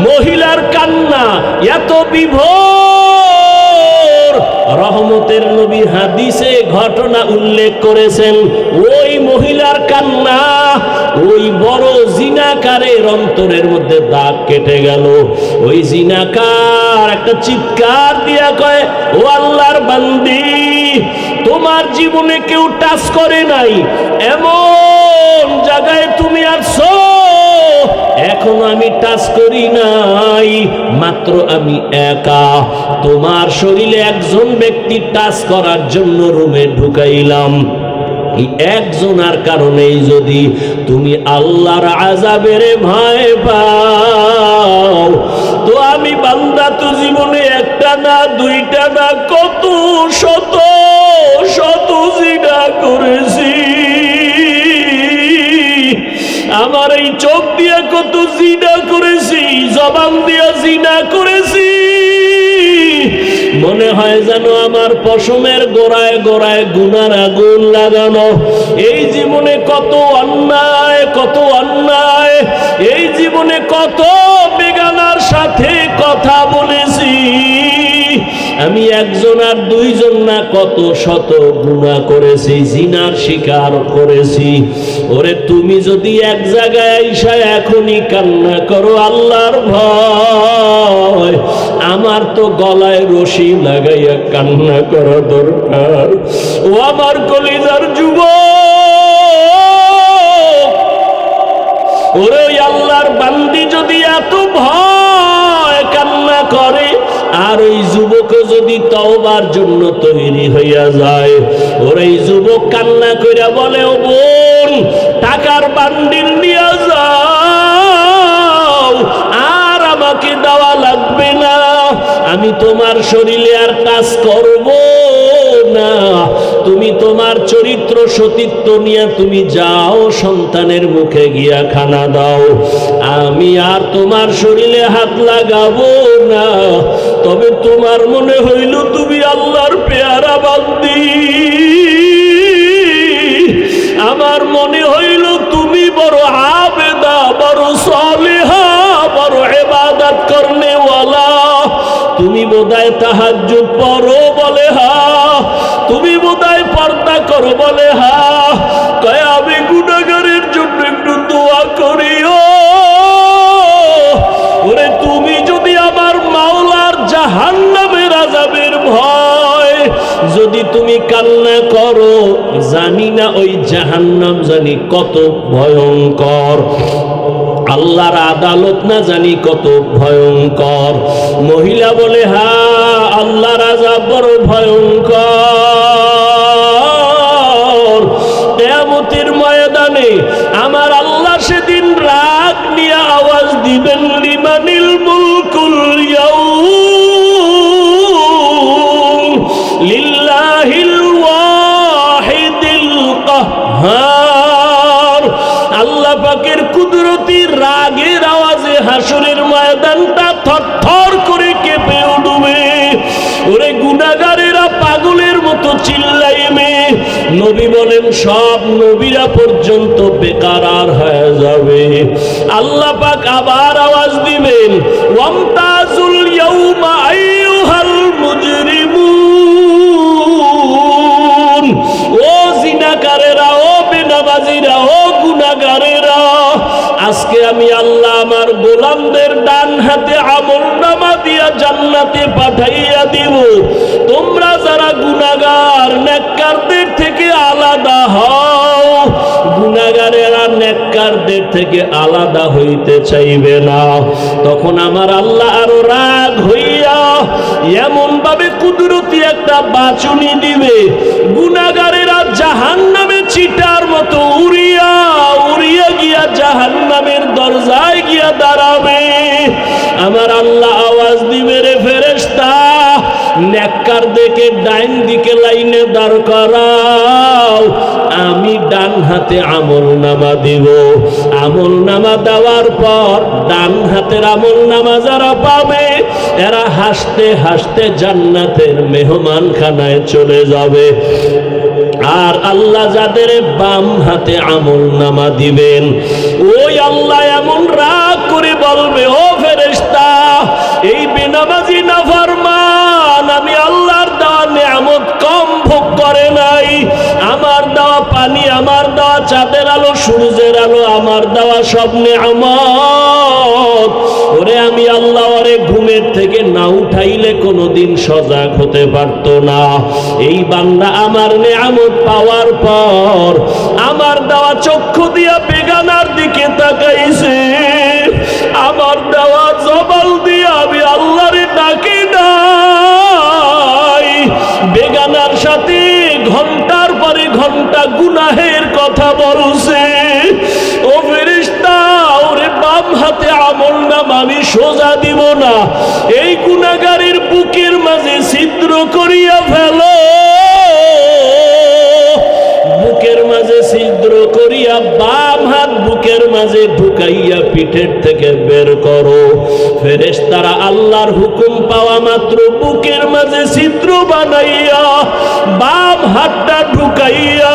Speaker 1: মহিলার কান্না এত বিভোর, রহমতের নবী হাদিসে ঘটনা উল্লেখ করেছেন। ওই মহিলার কান্না ওই বড় জিনাকারের অন্তরের মধ্যে দাগ কেটে গেল। ওই জিনাকার একটা চিৎকার দিয়া কয়, ও আল্লাহর বান্দি, তোমার জীবনে কেউ টাচ করে নাই, এমন জায়গায় তুমি আসছো, এখন আমি টাচ করি নাই, মাত্র আমি একা। তোমার শরীরে একজন ব্যক্তি টাচ করার জন্য রুমে ঢুকাইলাম। একজনের কারণেই যদি তুমি আল্লাহর আযাবের ভয় পাও, তো আমি বান্দা তো জীবনে একটা না দুইটা না কত শত শত জিনা করেছি। আমার এই চোখ দিয়া কত জিনা করেছি, জবান দিয়া জিনা করেছি। মনে হয় যেন আমার পশমের গোড়ায় গোড়ায় গুনার আগুন লাগানো। এই জীবনে কত অন্যায়, কত অন্যায়, এই জীবনে কত বেগানার সাথে কথা বলেছি। আমি একজন আর দুইজন না, কত শত গুনাহ করেছি, জিনার শিকার করেছি। ওরে তুমি যদি এক জায়গায় আইসা এখনই কান্না করো আল্লাহর ভয়, আমার তো গলায় রশি লাগাইয়া কান্না করা দরকার। ও আমার কলিজার যুবক, ওরে আল্লাহর বান্দি যদি এত ভয় কান্না করে, আর ওই যুবক যদি তওবার জন্য তৈরি হইয়া যায়, ওর এই যুবক কান্না কইরা বলে, ও বোন, টাকার বান্ডিল নিয়ে যাও, আর আমাকে দেওয়া লাগবে না, আমি তোমার শরীরে আর কাজ করব না, তুমি তোমার চরিত্র সতীত্ব নিয়ে তুমি যাও, সন্তানের মুখে গিয়া খানা দাও, আমি আর তোমার শরীরে হাত লাগাবো না। তবে তোমার মনে হইল তুমি আল্লাহর পেয়ারা বান্দি, আমার মনে হইল তুমি বড় আবেদা, বড় সালেহা, বড় ইবাদত করনেওয়ালা, তুমি বোধহয় তাহাজ্জুদ পড়ো, বলে হা, তুমি বোধহয় পর্দা করো, বলে হা, কয় আমি গুনাহগারের জন্য একটু দোয়া করিও। ওরে তুমি যদি আমার মাওলার জাহান্নামের আযাবের ভয় যদি তুমি কান্না করো, জানি না ওই জাহান্নাম জানি কত ভয়ঙ্কর, আল্লাহর আদালত না জানি কত ভয়ঙ্কর। মহিলা বলে, হ্যাঁ আল্লাহর আযাব বড় ভয়ঙ্কর। কিয়ামতের ময়দানে আমার আল্লাহ সেদিন রাগ নিয়ে আওয়াজ দিবেন, লিমানিল মুলকুল ইয়াউম লিল্লাহিল ওয়াহিদিল কাহ্হার। আল্লাহ পাকের কুদরতি রাগের আওয়াজে হাসরের ময়দানটা থরথর করে কেঁপে উঠবে। ওরে গুনাহগারেরা পাগলের মতো চিল্লাইবে। নবী বলেন সব নবীরা পর্যন্ত বেকারার হয়ে যাবে। আল্লাহ পাক আবার আওয়াজ দিবেন, ওয়ামতাজুল ইয়াউমা আইয়ুহাল মুজরিমুন। ও জিনাকারেরা, ও বেনামাজিরা, ও গুনাহগারেরা, আজকে আমি আল্লাহ আমার গোলামদের ডান হাতে আমলনামা দিয়া জান্নাতে পাঠাইয়া দিব। তোমরা যারা গুনাহগার, নেককারদের থেকে আলাদা হও। গুনাহগারেরা নেককারদের থেকে আলাদা হইতে চাইবে না। তখন আমার আল্লাহ আরো রাগ হইয়া এমন ভাবে কুদরতি একটা বাঁচুনি দিবে, গুনাহগারেরা জাহান্নামে চিটার মতো উড়িয়া উড়িয়া গিয়া জাহান্নামের দরজায় গিয়া দাঁড়াবে। আমার আল্লাহ আওয়াজ দিবে, রে ফেরেশতা, নেককার দেখে ডাইন দিকে লাইনে দাঁড় করাও, আমি ডান হাতে আমল নামা দিব। আমল নামা দেওয়ার পর ডান হাতের আমল নামা যারা পাবে এরা হাসতে হাসতে জান্নাতের মেহমানখানায় চলে যাবে। আর আল্লাহ যাদের বাম হাতে আমল নামা দিবেন, ওই আল্লাহ এমন রাগ করে বলবে, ও ফেরেশতা, এই বেনামাজি নাফরমান আমি আল্লাহর দেওয়া নিয়ামত কম ভোগ করে নাই। আমার দেওয়া পানি, আমার দেওয়া চাঁদের আলো, সূর্যের আলো, আমার দেওয়া সব নিয়ামত ওরে আমি আল্লাহ ওরে ঘুমের থেকে না উঠাইলে কোনোদিন সজাগ হতে পারতো না। এই বান্দা আমার নিয়ামত পাওয়ার পর আমার দেওয়া চক্ষু দিয়া বেগানার দিকে তাকাইছে, আমার দেওয়া জবাল দিয়া আমি আল্লাহরে ডাকি নাই, বেগানার সাথে ঘন্টার পরে ঘন্টা গুনাহের কথা বলছে। ও ফেরেশতা, ওরে বাম হাতে আমল নামা আমি সোজা দিব না, এই গুনাহগারের বুকের মাঝে ছিদ্র করিয়া ফেলো, বুকের মাঝে ছিদ্র করিয়া বাম হাত বুকের মাঝে ঢুকাইয়া পিঠের থেকে বের করো। ফেরেশতারা আল্লাহর হুকুম পাওয়া মাত্র বুকের মাঝে ছিদ্র বানাইয়া বাম হাতটা ঢুকাইয়া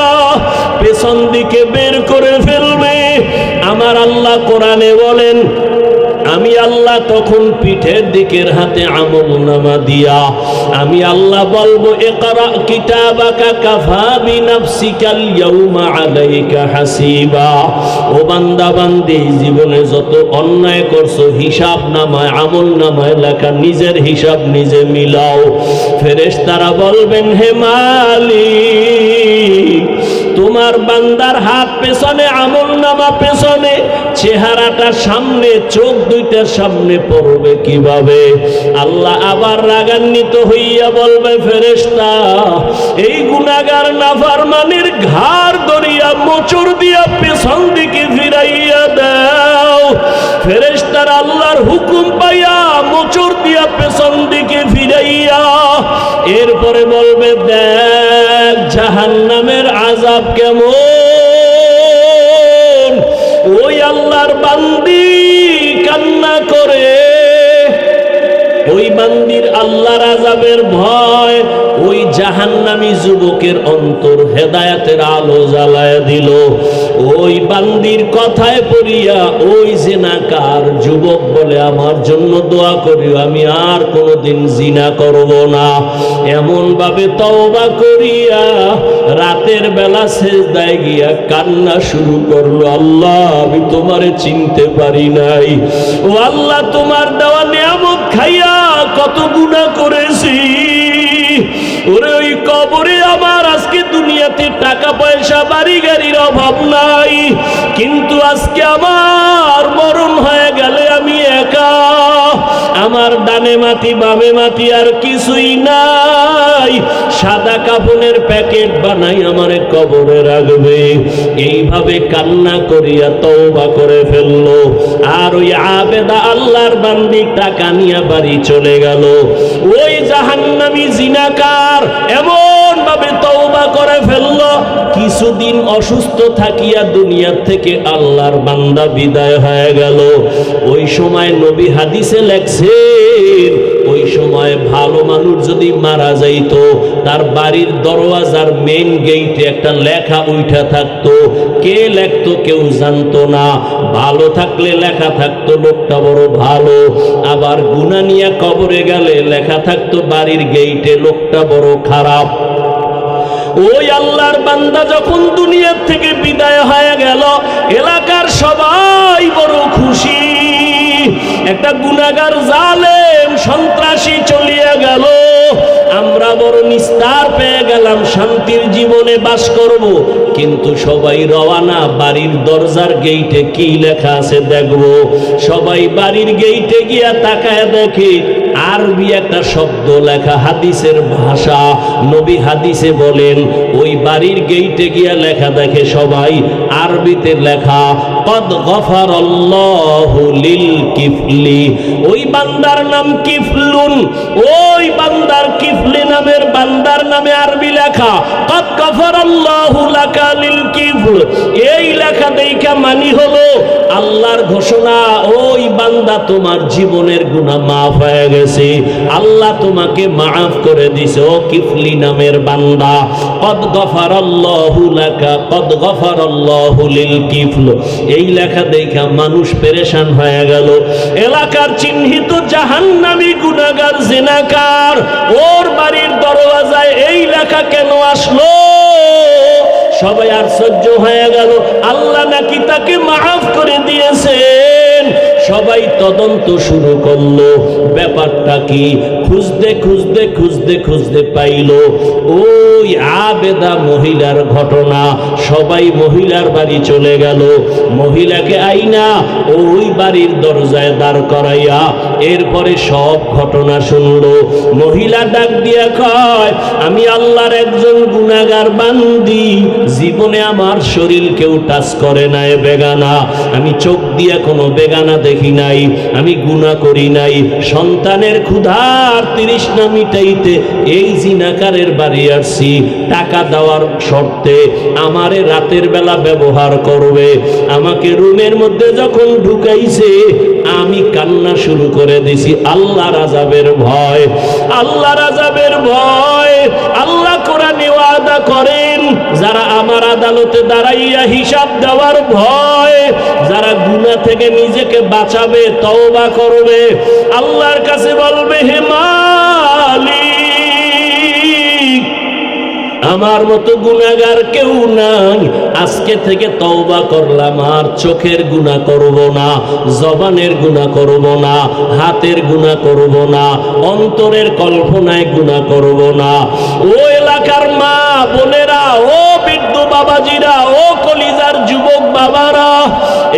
Speaker 1: পেছন দিকে বের করে ফেলবে। আমার আল্লাহ কোরআনে বলেন, আমি আল্লাহ তখন পিঠের দিকের হাতে আমল নামা দিয়া আমি আল্লাহ বলবো, ইকরা কিতাবাকা কাফা বিনাফসিকাল ইয়াউমা আলাইকা হাসিবা। ও বান্দা বান্দি, জীবনে যত অন্যায় করছো হিসাব নামায় আমল নামায় লেখা, নিজের হিসাব নিজে মিলাও। ফেরেশতারা বলবেন, হে মালিক, তোমার বান্দার হাত পেছনে, আমল নামা পেছনে, চেহারাটা সামনে, চোখ দুইটার সামনে পড়বে কিভাবে? আল্লাহ আবার রাগান্বিত হইয়া বলবে, ফেরেশতা, এই গুনাহগার নাফরমানের ঘাড় ধরিয়া মোচড় দিয়া পেছন দিকে ফিরাইয়া দাও। ফেরেশতারা আল্লাহর হুকুম পাইয়া মোচড় দিয়া পেছন দিকে ফিরাইয়া এরপরে বলবে, দেখ জাহান্নামের আযাব কেমন। ওই আল্লাহর বান্দি কান্না করে, ওই বান্দির আল্লাহর আযাবের ভয় ওই জাহান্নামী যুবকের অন্তর হেদায়েতের আলো জ্বালায় দিল। ওই বান্দির কথায় পড়িয়া ওই জিনাকার যুবক বলে, আমার জন্য দোয়া করিও, আমি আর কোনোদিন জিনা করব না। এমন ভাবে তওবা করিয়া রাতের বেলা সেজদায় গিয়া কান্না শুরু করলো, আল্লাহ আমি তোমারে চিনতে পারি নাই, ও আল্লাহ তোমার দেওয়া নিয়ামত খাইয়া কত গুনাহ করেছি। ওরে ওই কবরে আমার আজকে দুনিয়াতে টাকা পয়সা বাড়ি গাড়ির অভাব নাই, কিন্তু আজকে আমার মরণ হয়ে গেলে আমি একা, আমার ডানে মাটি বামে মাটি আর কিছুই নাই, সাদা কাফনের প্যাকেট বানাই আমারে কবরে রাখবে। এইভাবে কান্না করিয়া তওবা করে ফেললো। আর ওই আবেদা আল্লাহর বান্দি টাকা নিয়ে বাড়ি চলে গেল। ওই জাহান্নামী জিনাকার এমন ভাবে তওবা করে ফেললো, কিছুদিন অসুস্থ থাকিয়া দুনিয়া থেকে আল্লাহর বান্দা বিদায় হয়ে গেল। ওই সময় নবী হাদিসে লেখছেন, ওই সময় ভালো মানুষ যদি মারা যাইতো, তার বাড়ির দরওয়াজার মেইন গেইটে একটা লেখা উঠা থাকতো, কে লেখতো কেউ জানতো না। ভালো থাকলে লেখা থাকতো লোকটা বড় ভালো, আবার গুনাহ নিয়ে কবরে গেলে লেখা থাকতো বাড়ির গেইটে লোকটা বড় খারাপ। ওই আল্লাহর বান্দা যখন দুনিয়া থেকে বিদায় হয়ে গেল, এলাকার সবাই বড় খুশি। একটা গুনাহগার জালেম সন্ত্রাসী চলিয়া গেল, আমরা বড় নিস্তার পেয়ে গেলাম, শান্তির জীবনে বাস করব। কিন্তু সবাই রওয়ানা, বাড়ির দরজার গেইটে কি লেখা আছে দেখব। সবাই বাড়ির গেইটে গিয়া তাকায় দেখে আরবি একটা শব্দ লেখা, হাদিসের ভাষা। নবী হাদিসে বলেন ওই বাড়ির গেইটে গিয়া লেখা দেখে সবাই আরবিতে লেখা, কদ গফারাল্লাহু লিল কিফলি। ওই বান্দার নাম কিফলুন, ওই বান্দার কিফলি নামের বান্দার নামে আরবি লেখা, কদ গফারাল্লাহু লাকা লিল কিফল। এই লেখা দেখা মানি হলো আল্লাহর ঘোষণা, ওই বান্দা তোমার জীবনের গুনাহ মাফ হয়ে গেছে, আল্লাহ তোমাকে মাফ করে দিছে। ও কিফলি নামের বান্দা, কদ গফারাল্লাহু লাকা, কদ গফারাল্লাহু লিল কিফল। এই লেখা দেখা মানুষ পেরেশান হয়ে গেল। এলাকার চিহ্নিত জাহান্নামী গুনাহগার জিনাকার, ওর বাড়ির দরওয়াজায় এই লেখা কেন আসলো? সবাই আশ্চর্য হয়ে গেল, আল্লাহ নাকি তাকে মাফ করে দিয়েছেন। সবাই তদন্ত শুরু করলো, ব্যাপারটা কি? খুঁজতে খুঁজতে খুঁজতে খুঁজতে পাইল ওই আবেদা মহিলার ঘটনা। সবাই মহিলার বাড়ি চলে গেল, মহিলাকে আইনা ওই বাড়ির দরজায় দাঁড় করাইয়া এরপরে সব ঘটনা শুনলো। মহিলা ডাক দিয়া কয়, আমি আল্লাহর একজন গুনাহগার বান্দি, জীবনে আমার শরীর কেউ টাচ করে নাই বেগানা, আমি চোখ দিয়া কোনো বেগানা দেখি নাই, আমি গুনাহ করি নাই। সন্তানের ক্ষুধার তৃষ্ণা মিটাইতে এই জিনাকারের বাড়ি আসছি, টাকা দেওয়ার শর্তে আমারে রাতের বেলা ব্যবহার করবে। আমাকে রুমের মধ্যে যখন ঢুকাইছে আমি কান্না শুরু করে দিছি আল্লাহর আযাবের ভয়, আল্লাহর আযাবের ভয়। আল্লাহ কোরআনে ওয়াদা করেন, যারা আমার আদালতে দাঁড়াইয়া হিসাব দেওয়ার ভয়, যারা গুনাহ থেকে নিজেকে বাঁচাবে, তওবা করবে, আল্লাহর কাছে বলবে, হে মালিক, আমার মতো গুনাহগার কেউ নাই, আজকে থেকে তওবা করলাম, আর চোখের গুনাহ করব না, জবানের গুনাহ করব না, হাতের গুনাহ করব না, অন্তরের কল্পনায় গুনাহ করব না। ও এলাকার মা বোনেরা, ও বৃদ্ধ বাবাজিরা, ও কলিজার যুবক বাবারা,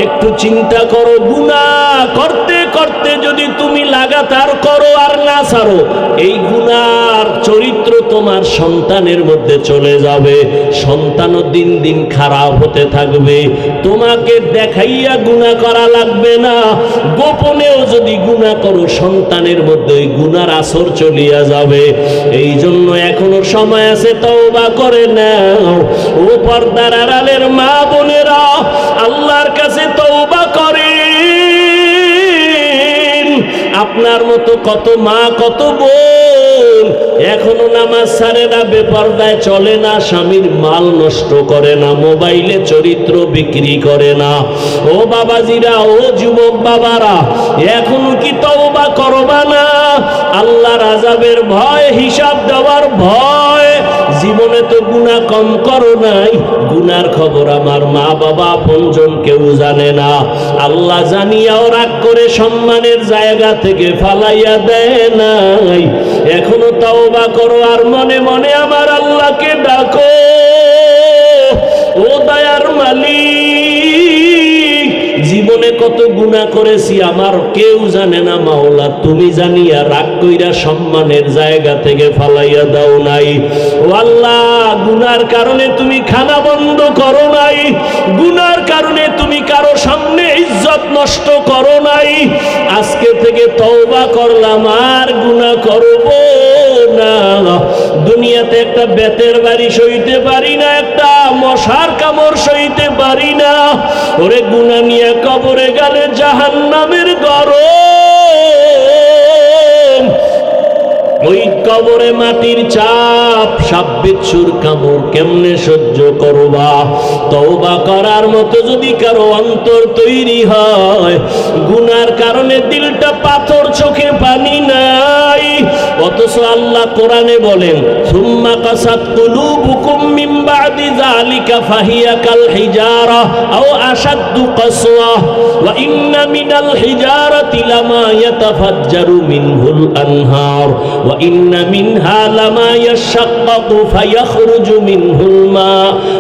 Speaker 1: একটু চিন্তা করো, গুনাহ করতে করতে যদি তুমি লাগাতার করো আর না ছাড়ো, এই গুনার চরিত্র তোমার সন্তানের মধ্যে চলে যাবে। সন্তানও দিন দিন খারাপ হতে থাকবে। তোমাকে দেখাইয়া গুনাহ করা লাগবে না, গোপনেও যদি গুনাহ করো সন্তানের মধ্যে ওই গুনার আসর চলিয়া যাবে। এই জন্য এখনো সময় আছে, তওবা করে নাও। ও পর্দার আড়ালের মা বোনেরা, আল্লাহর কাছে তওবা করেন। আপনার মতো কত মা, কত বোন এখনো নামাজ ছাড়ে না, বেপরদায় চলে না, স্বামীর মাল নষ্ট করে না, মোবাইলে চরিত্র বিক্রি করে না। ও বাবাজিরা, ও যুবক বাবারা, এখনো কি তওবা করবা না? আল্লাহর আযাবের ভয়, হিসাব দেওয়ার ভয়। জীবনে তো গুনাহ কম করো নাই, গুনার খবর আমার মা বাবা আপনজন কেউ জানে না। আল্লাহ জানিয়াও রাগ করে সম্মানের জায়গা থেকে ফালাইয়া দেয় নাই। এখনো তওবা করো আর মনে মনে আমার আল্লাহকে ডাকো, ও দয়ার মালিক, জীবনে কত গুনাহ করেছি আমার কেউ জানে না, মাওলা তুমি জানিয়া রাগ কইরা সম্মানের জায়গা থেকে ফালাইয়া দাও নাই। ও আল্লাহ, গুনার কারণে তুমি খানা বন্ধ করো নাই, গুনার কারণে তুমি কারো সামনে ইজ্জত নষ্ট করো নাই। আজকে থেকে তওবা করলাম, আর গুনাহ করব না। দুনিয়াতে একটা বেতের বাড়ি সইতে পারি না, একটা মশার কামড় সইতে পারি না। ওরে গুনাহ নিয়ে কবরে গেলে জাহান্নামের গরম, ওই কবরে মাটির চাপ, সাপ বিচ্ছুর কামড় কেমনে সহ্য করবা? তওবা করার মতো যদি কারো অন্তর তৈরি হয়, গুনার কারণে দিলটা পাথর, চোখে পানি নাই, অথচ আল্লাহ কোরআনে বলেন সুম্মা কাসাত কুলুবুকুম মিন বাদি যালিকা ফাহিয়া কাল হিজারা আও আশাদ্দু কাসওয়া ওয়া ইন্না মিনাল হিজারাতি লামা ইয়াতাফাজ্জারু মিনহুল আনহার ওয়া ইন্না মিনহা লামা ইয়াশাক্কাকু ফায়াখরুজু মিনহুল মা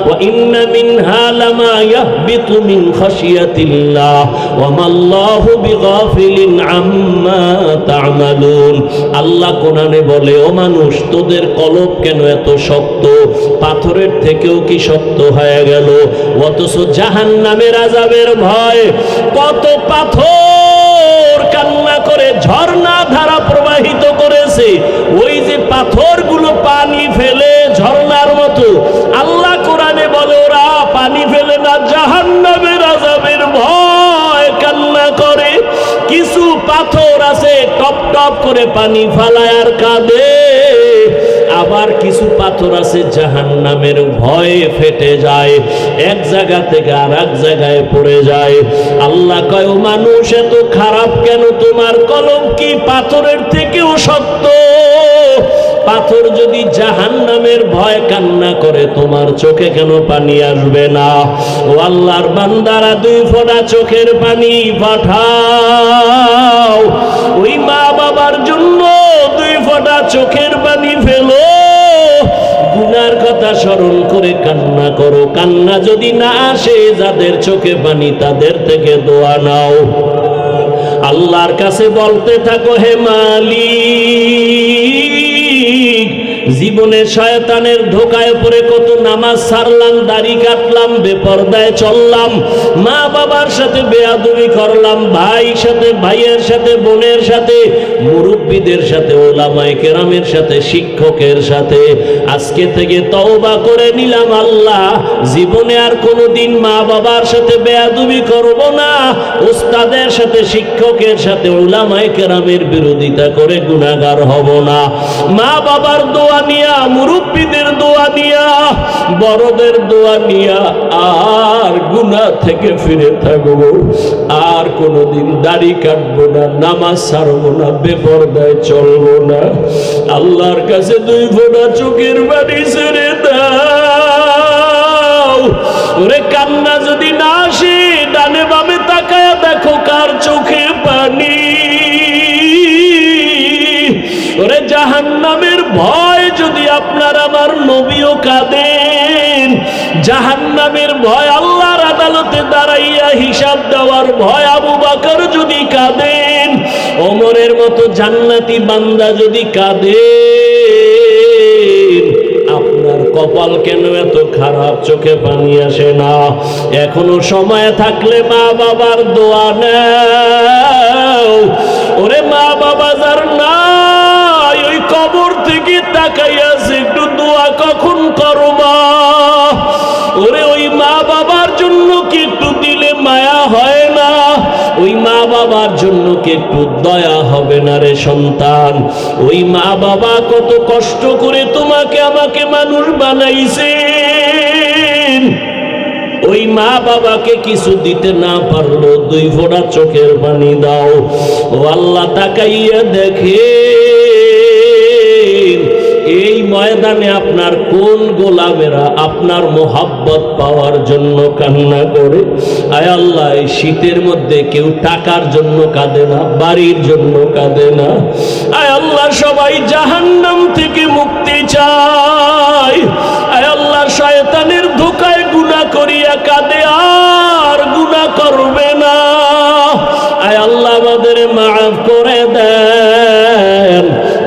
Speaker 1: ওয়া ইন্না মিনহা লামা ইয়াহবিতু মিন খাশিয়াতিল্লাহ ওয়া মাল্লাহু বিগাফিলিন আম্মা তা'মালুন। আল্লাহ কোরআনে বলে, ও মানুষ, তোদের কলব কেন এত শক্ত? পাথরের থেকেও কি শক্ত হয়ে গেল? অথচ জাহান্নামের আযাবের ভয় কত পাথর কান্না করে ঝর্ণা ধারা প্রবাহিত করেছে। ওই যে পাথরগুলো পানি ফেলে ঝর্ণার মতো, আল্লাহ কোরআনে বলে ওরা পানি ফেলে না, জাহান্নামের আযাবের ভয় কান্না করে। কিছু পাথর আছে টপ টপ করে পানি ফালায় আর কাঁদে, আবার কিছু পাথর আছে জাহান্নামের ভয়ে ফেটে যায়, এক জায়গা থেকে আর এক জায়গায় পড়ে যায়। আল্লাহ কয়, ও মানুষ, এত খারাপ কেন? তোমার কলব কি পাথরের থেকেও শক্ত? পাথর যদি জাহান্নামের ভয় কান্না করে, তোমার চোখে কেন পানি আসবে না? ও আল্লাহর বান্দারা, 2 ফোঁটা চোখের পানি পাঠাও। ওই মা বাবার জন্য 2 ফোঁটা চোখের পানি ফেলো। গুনার কথা স্মরণ করে কান্না করো। কান্না যদি না আসে, যাদের চোখে পানি, তাদের থেকে দোয়া নাও। আল্লাহর কাছে বলতে থাকো, হে মালিক, জীবনে শয়তানের ধোকায় পড়ে কত নামাজ ছাড়লাম, দাড়ি কাটলাম, বেপরদায় চললাম, মা বাবার সাথে বেয়াদবি করলাম, ভাইয়ের সাথে, ভাইয়ের সাথে, বোনের সাথে, মুরব্বীদের সাথে, ওলামায়ে কেরামের সাথে, শিক্ষকের সাথে। আজকে থেকে তওবা করে নিলাম, আল্লাহ, জীবনে আর কোনোদিন মা বাবার সাথে বেয়াদবি করব না, ওস্তাদের সাথে, শিক্ষকের সাথে, ওলামায়ে কেরামের বিরোধিতা করে গুনাহগার হব না। মা বাবার দোয়া নিয়া, মুরব্বীদের দোয়া নিয়া, বড়দের দোয়া নিয়া আর গুনাহ থেকে ফিরে থাকবো। আর কোনোদিন দাড়ি কাটবো না, নামাজ ছাড়বো না, বেপরদায় চলবো না। আল্লাহর কাছে 2 ফোঁটা চোখের পানি ছেড়ে দাও। ওরে কান্না যদি না আসে, ডানে বামে তাকায়া দেখো কার চোখে পানি। ওরে জাহান্নামের ভয় যদি আপনার আমার নবীও কাঁদেন, জাহান্নামের ভয় আল্লাহর আদালতে দাঁড়াইয়া হিসাব দেওয়ার ভয় আবু বকর যদি কাঁদেন, ওমরের মতো জান্নাতি বান্দা যদি কাঁদেন, আপনার কপাল কেন এত খারাপ? চোখে পানি আসে না? এখনো সময় থাকলে মা বাবার দোয়া নাও। ওরে মা বাবা যার নাই, ওই কবর থেকে তাকাইয়াছে, একটু দোয়া কখন করবা? ওরে ওই মা বাবার জন্য কি একটু দিলে মায়া হয় না? ওই মা বাবার জন্য কি একটু দয়া হবে না রে সন্তান? ওই মা বাবা কত কষ্ট করে তোমাকে আমাকে মানুষ বানাইছেন। ওই মা বাবাকে কিছু দিতে না পারলো, 2 ফোঁটা চোখের পানি দাও। ও আল্লাহ, তাকাইয়া দেখে এই ময়দানে আপনার কোন গোলামেরা আপনার মোহাব্বত পাওয়ার জন্য কান্না করে। আয় আল্লাহ, এই শীতের মধ্যে কেউ টাকার জন্য কাঁদে না, বাড়ির জন্য কাঁদে না। আয় আল্লাহ, সবাই জাহান্নাম থেকে মুক্তি চায়। আয় আল্লাহ, শয়তানের ধোঁকায় গুনাহ করিয়া কাঁদে, আর গুনাহ করবে না। আয় আল্লাহ, আমাদের মাফ করে দেন।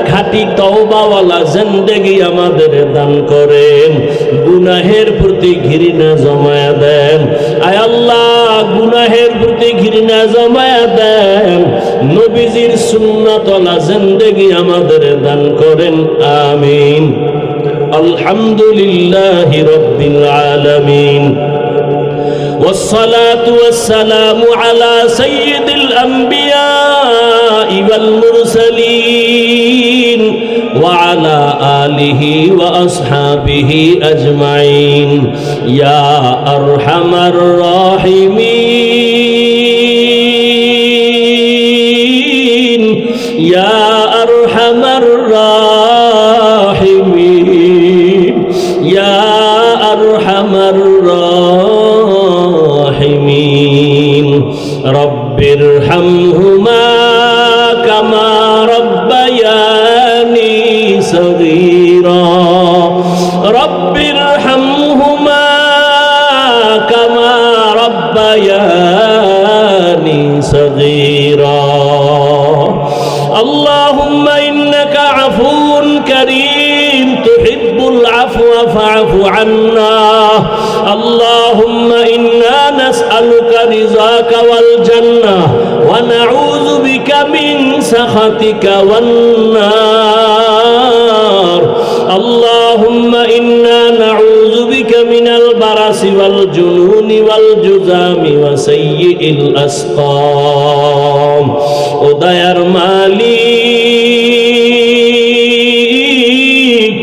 Speaker 1: খাঁটি তওবাওয়ালা জিন্দেগি আমাদের দান করেন। গুনাহের প্রতি ঘৃণা জমায়া দেন। আয় আল্লাহ, গুনাহের প্রতি ঘৃণা জমায়া দেন। নবীজির সুন্নাতওয়ালা জিন্দেগি আমাদের দান করেন। আমিন। আলহামদুলিল্লাহি রাব্বিল আলামিন। والصلاة والسلام على سيد الأنبياء والمرسلين وعلى آله وأصحابه أجمعين يا أرحم الراحمين يا أرحم الراحمين كبيرا رب ارحمهما كما ربياني صغيرا اللهم إنك عفو كريم تحب العفو فاعف عنا اللهم إنا نسألك رضاك والجنة ونعوذ بك من سخطك والنار اللهم إنا نعوذ بك من البرص والجنون والجذام وسيء الأسقام ودير মালিক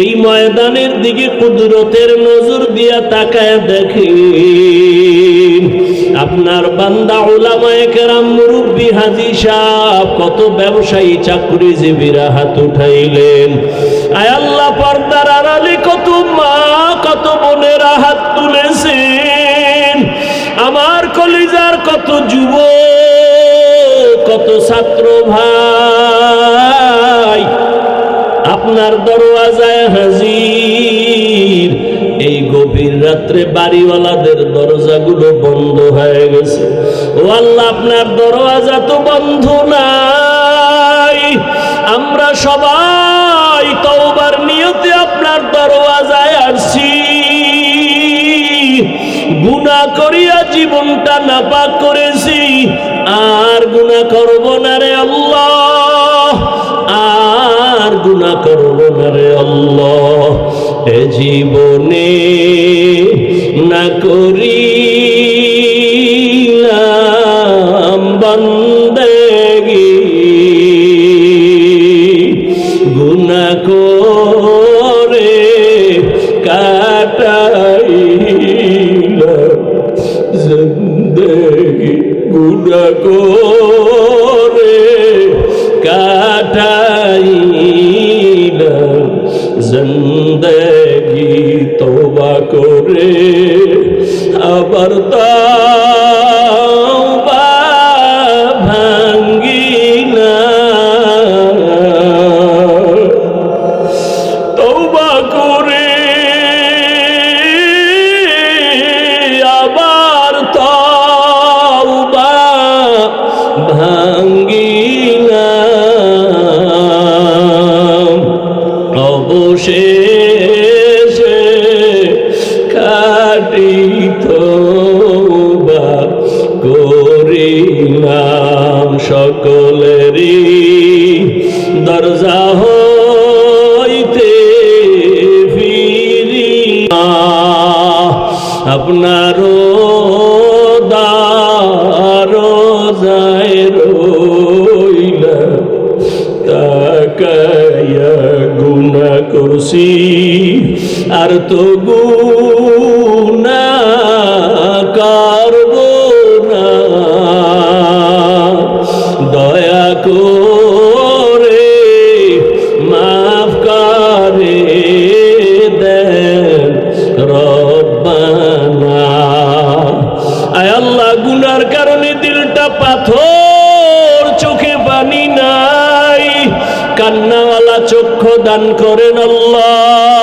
Speaker 1: এই ময়দানের দিকে কুদরতের নজর দিয়া তাকায় দেখেন আপনার বান্দা উলামায়ে কেরাম মুরব্বি হাজী সাহেব কত ব্যবসায়ী চাকরিজীবীরা হাত উঠাইলেন আয় আল্লাহ পর্দার আড়ালে কত মা কত বোনেরা হাত তুলেছেন আমার কলিজার কত যুবক কত ছাত্র ভাই আপনার দরওয়াজায় হাজির এই গভীর রাত্রে বাড়িওয়ালাদের দরজাগুলো বন্ধ হয়ে গেছে ও আল্লাহ আপনার দরওয়াজা তো বন্ধ নাই আমরা সবাই তওবার নিয়তে আপনার দরওয়াজায় আসছি গুনাহ করিয়া জীবনটা নাপাক করেছি আর গুনাহ করব না রে আল্লাহ আর গুনাহ করব না রে আল্লাহ এ জীবনে না করিলাম বান্দেগি গুনাহ করে কাটাইলাম জিন্দেগি গুনাহ করে কাটাইলাম জিন্দেগি তওবা করে আবার তওবা ভাঙ্গিলাম তওবা করে আবার তওবা ভাঙ্গিলাম অবশেষে খাঁটি তওবা করিলাম সকলেরই দরজা হইতে ফিরিয়া আপনারও দরজায় রইলাম তাকায়া গুনাহ করছি আর তো গুনাহ করব না দয়া করে মাফ করে দেন রব্বানা আয় আল্লাহ গুনার কারণে দিলটা পাথর চোখে পানি নাই কান্নাওয়ালা চক্ষু দান করেন আল্লাহ।